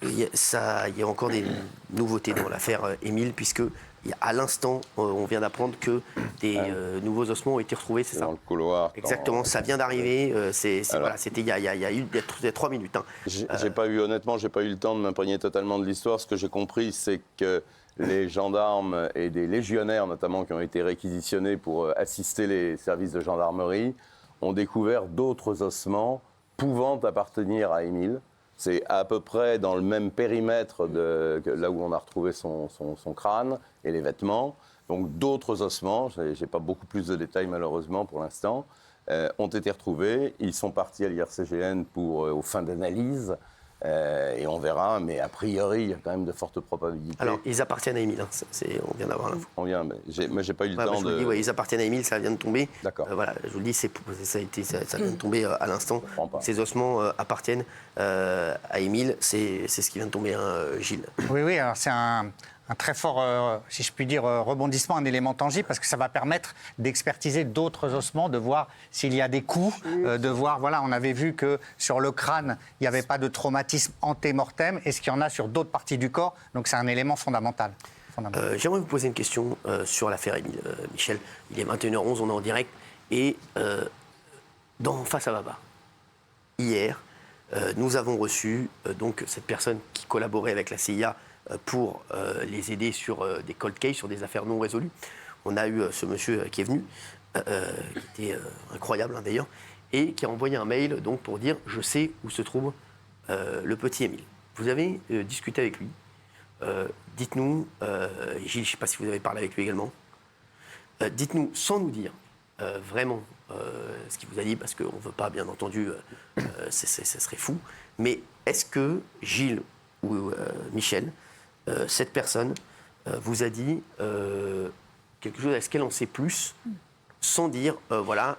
Il y a encore des nouveautés dans l'affaire Émile, puisque à l'instant, on vient d'apprendre que des nouveaux ossements ont été retrouvés, c'est ça? Dans le couloir. Exactement, ça vient d'arriver. Voilà, c'était il y a eu 3 minutes. Honnêtement, j'ai pas eu le temps de m'imprégner totalement de l'histoire. Ce que j'ai compris, c'est que les gendarmes et des légionnaires, notamment, qui ont été réquisitionnés pour assister les services de gendarmerie, ont découvert d'autres ossements pouvant appartenir à Émile. C'est à peu près dans le même périmètre que là où on a retrouvé son crâne et les vêtements. Donc d'autres ossements, je n'ai pas beaucoup plus de détails malheureusement pour l'instant, ont été retrouvés. Ils sont partis à l'IRCGN aux fins d'analyse. Et on verra, mais a priori, il y a quand même de fortes probabilités. Alors, ils appartiennent à Émile, on vient d'avoir l'info. Moi, j'ai pas eu le temps de... Je vous dis, ils appartiennent à Émile, ça vient de tomber. D'accord. Voilà, je vous le dis, ça vient de tomber à l'instant. Ces ossements appartiennent à Émile, c'est ce qui vient de tomber, Gilles. Oui, alors c'est un très fort, si je puis dire, rebondissement, un élément tangible, parce que ça va permettre d'expertiser d'autres ossements, de voir s'il y a des coups, de voir, voilà, on avait vu que sur le crâne, il n'y avait pas de traumatisme antémortem, est-ce qu'il y en a sur d'autres parties du corps? Donc c'est un élément fondamental. J'aimerais vous poser une question sur l'affaire Émile. Michel, il est 21h11, on est en direct, et dans Face à Baba, hier, nous avons reçu donc cette personne qui collaborait avec la CIA pour les aider sur des cold cases, sur des affaires non résolues. On a eu ce monsieur qui est venu, qui était incroyable d'ailleurs, et qui a envoyé un mail donc, pour dire « Je sais où se trouve le petit Émile ». Vous avez discuté avec lui. Dites-nous, Gilles, je ne sais pas si vous avez parlé avec lui également, dites-nous, sans nous dire vraiment ce qu'il vous a dit, parce qu'on ne veut pas, bien entendu, ça serait fou, mais est-ce que Gilles ou Michel, cette personne vous a dit quelque chose, est-ce qu'elle en sait plus, sans dire, voilà,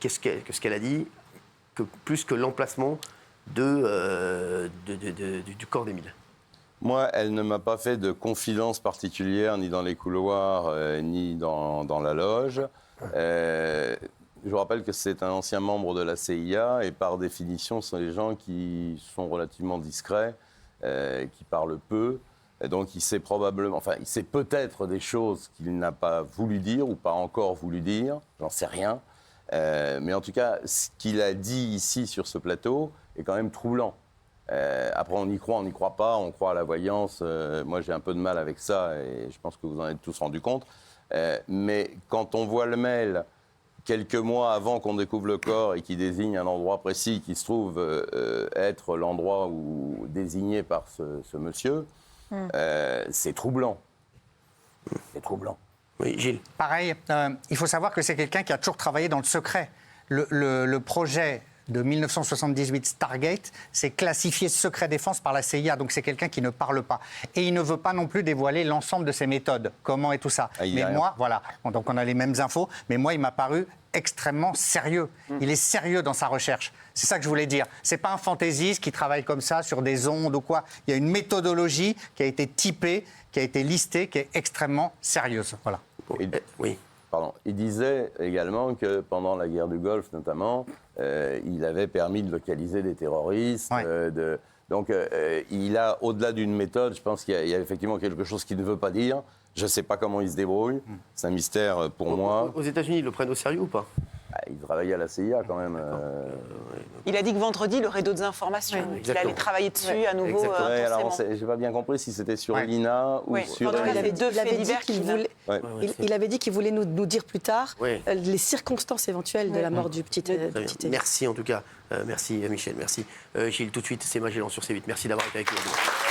qu'est-ce qu'elle a dit, plus que l'emplacement du corps d'Émile. Moi, elle ne m'a pas fait de confidence particulière, ni dans les couloirs, ni dans la loge. Je vous rappelle que c'est un ancien membre de la CIA, et par définition, ce sont des gens qui sont relativement discrets, qui parlent peu. Et donc, il sait peut-être des choses qu'il n'a pas voulu dire ou pas encore voulu dire, j'en sais rien. Mais en tout cas, ce qu'il a dit ici sur ce plateau est quand même troublant. Après, on y croit, on n'y croit pas, on croit à la voyance. Moi, j'ai un peu de mal avec ça et je pense que vous en êtes tous rendus compte. Mais quand on voit le mail quelques mois avant qu'on découvre le corps et qui désigne un endroit précis qui se trouve être l'endroit désigné par ce monsieur, c'est troublant. C'est troublant. Oui, Gilles. Pareil, il faut savoir que c'est quelqu'un qui a toujours travaillé dans le secret. Le projet de 1978 Stargate, c'est classifié secret défense par la CIA, donc c'est quelqu'un qui ne parle pas. Et il ne veut pas non plus dévoiler l'ensemble de ses méthodes, comment et tout ça. Mais moi, voilà, donc on a les mêmes infos, mais moi, il m'a paru extrêmement sérieux. Il est sérieux dans sa recherche. C'est ça que je voulais dire. C'est pas un fantaisiste qui travaille comme ça sur des ondes ou quoi. Il y a une méthodologie qui a été typée, qui a été listée, qui est extrêmement sérieuse. Voilà. Oui. Pardon. Il disait également que pendant la guerre du Golfe, notamment, il avait permis de localiser des terroristes. Donc, il a, au-delà d'une méthode, je pense qu'il y a effectivement quelque chose qu'il ne veut pas dire. Je ne sais pas comment il se débrouille. C'est un mystère pour moi. Aux États-Unis, ils le prennent au sérieux ou pas? Il travaillait à la CIA quand même. Il a dit que vendredi, il aurait d'autres informations. Il allait travailler dessus à nouveau. Alors, j'ai pas bien compris si c'était sur Elina ou sur. Il avait dit qu'il voulait nous dire plus tard les circonstances éventuelles de la mort du petit Émile. Merci en tout cas. Merci Michel. Merci Gilles. Tout de suite, c'est Magellan sur C8. Merci d'avoir été avec nous.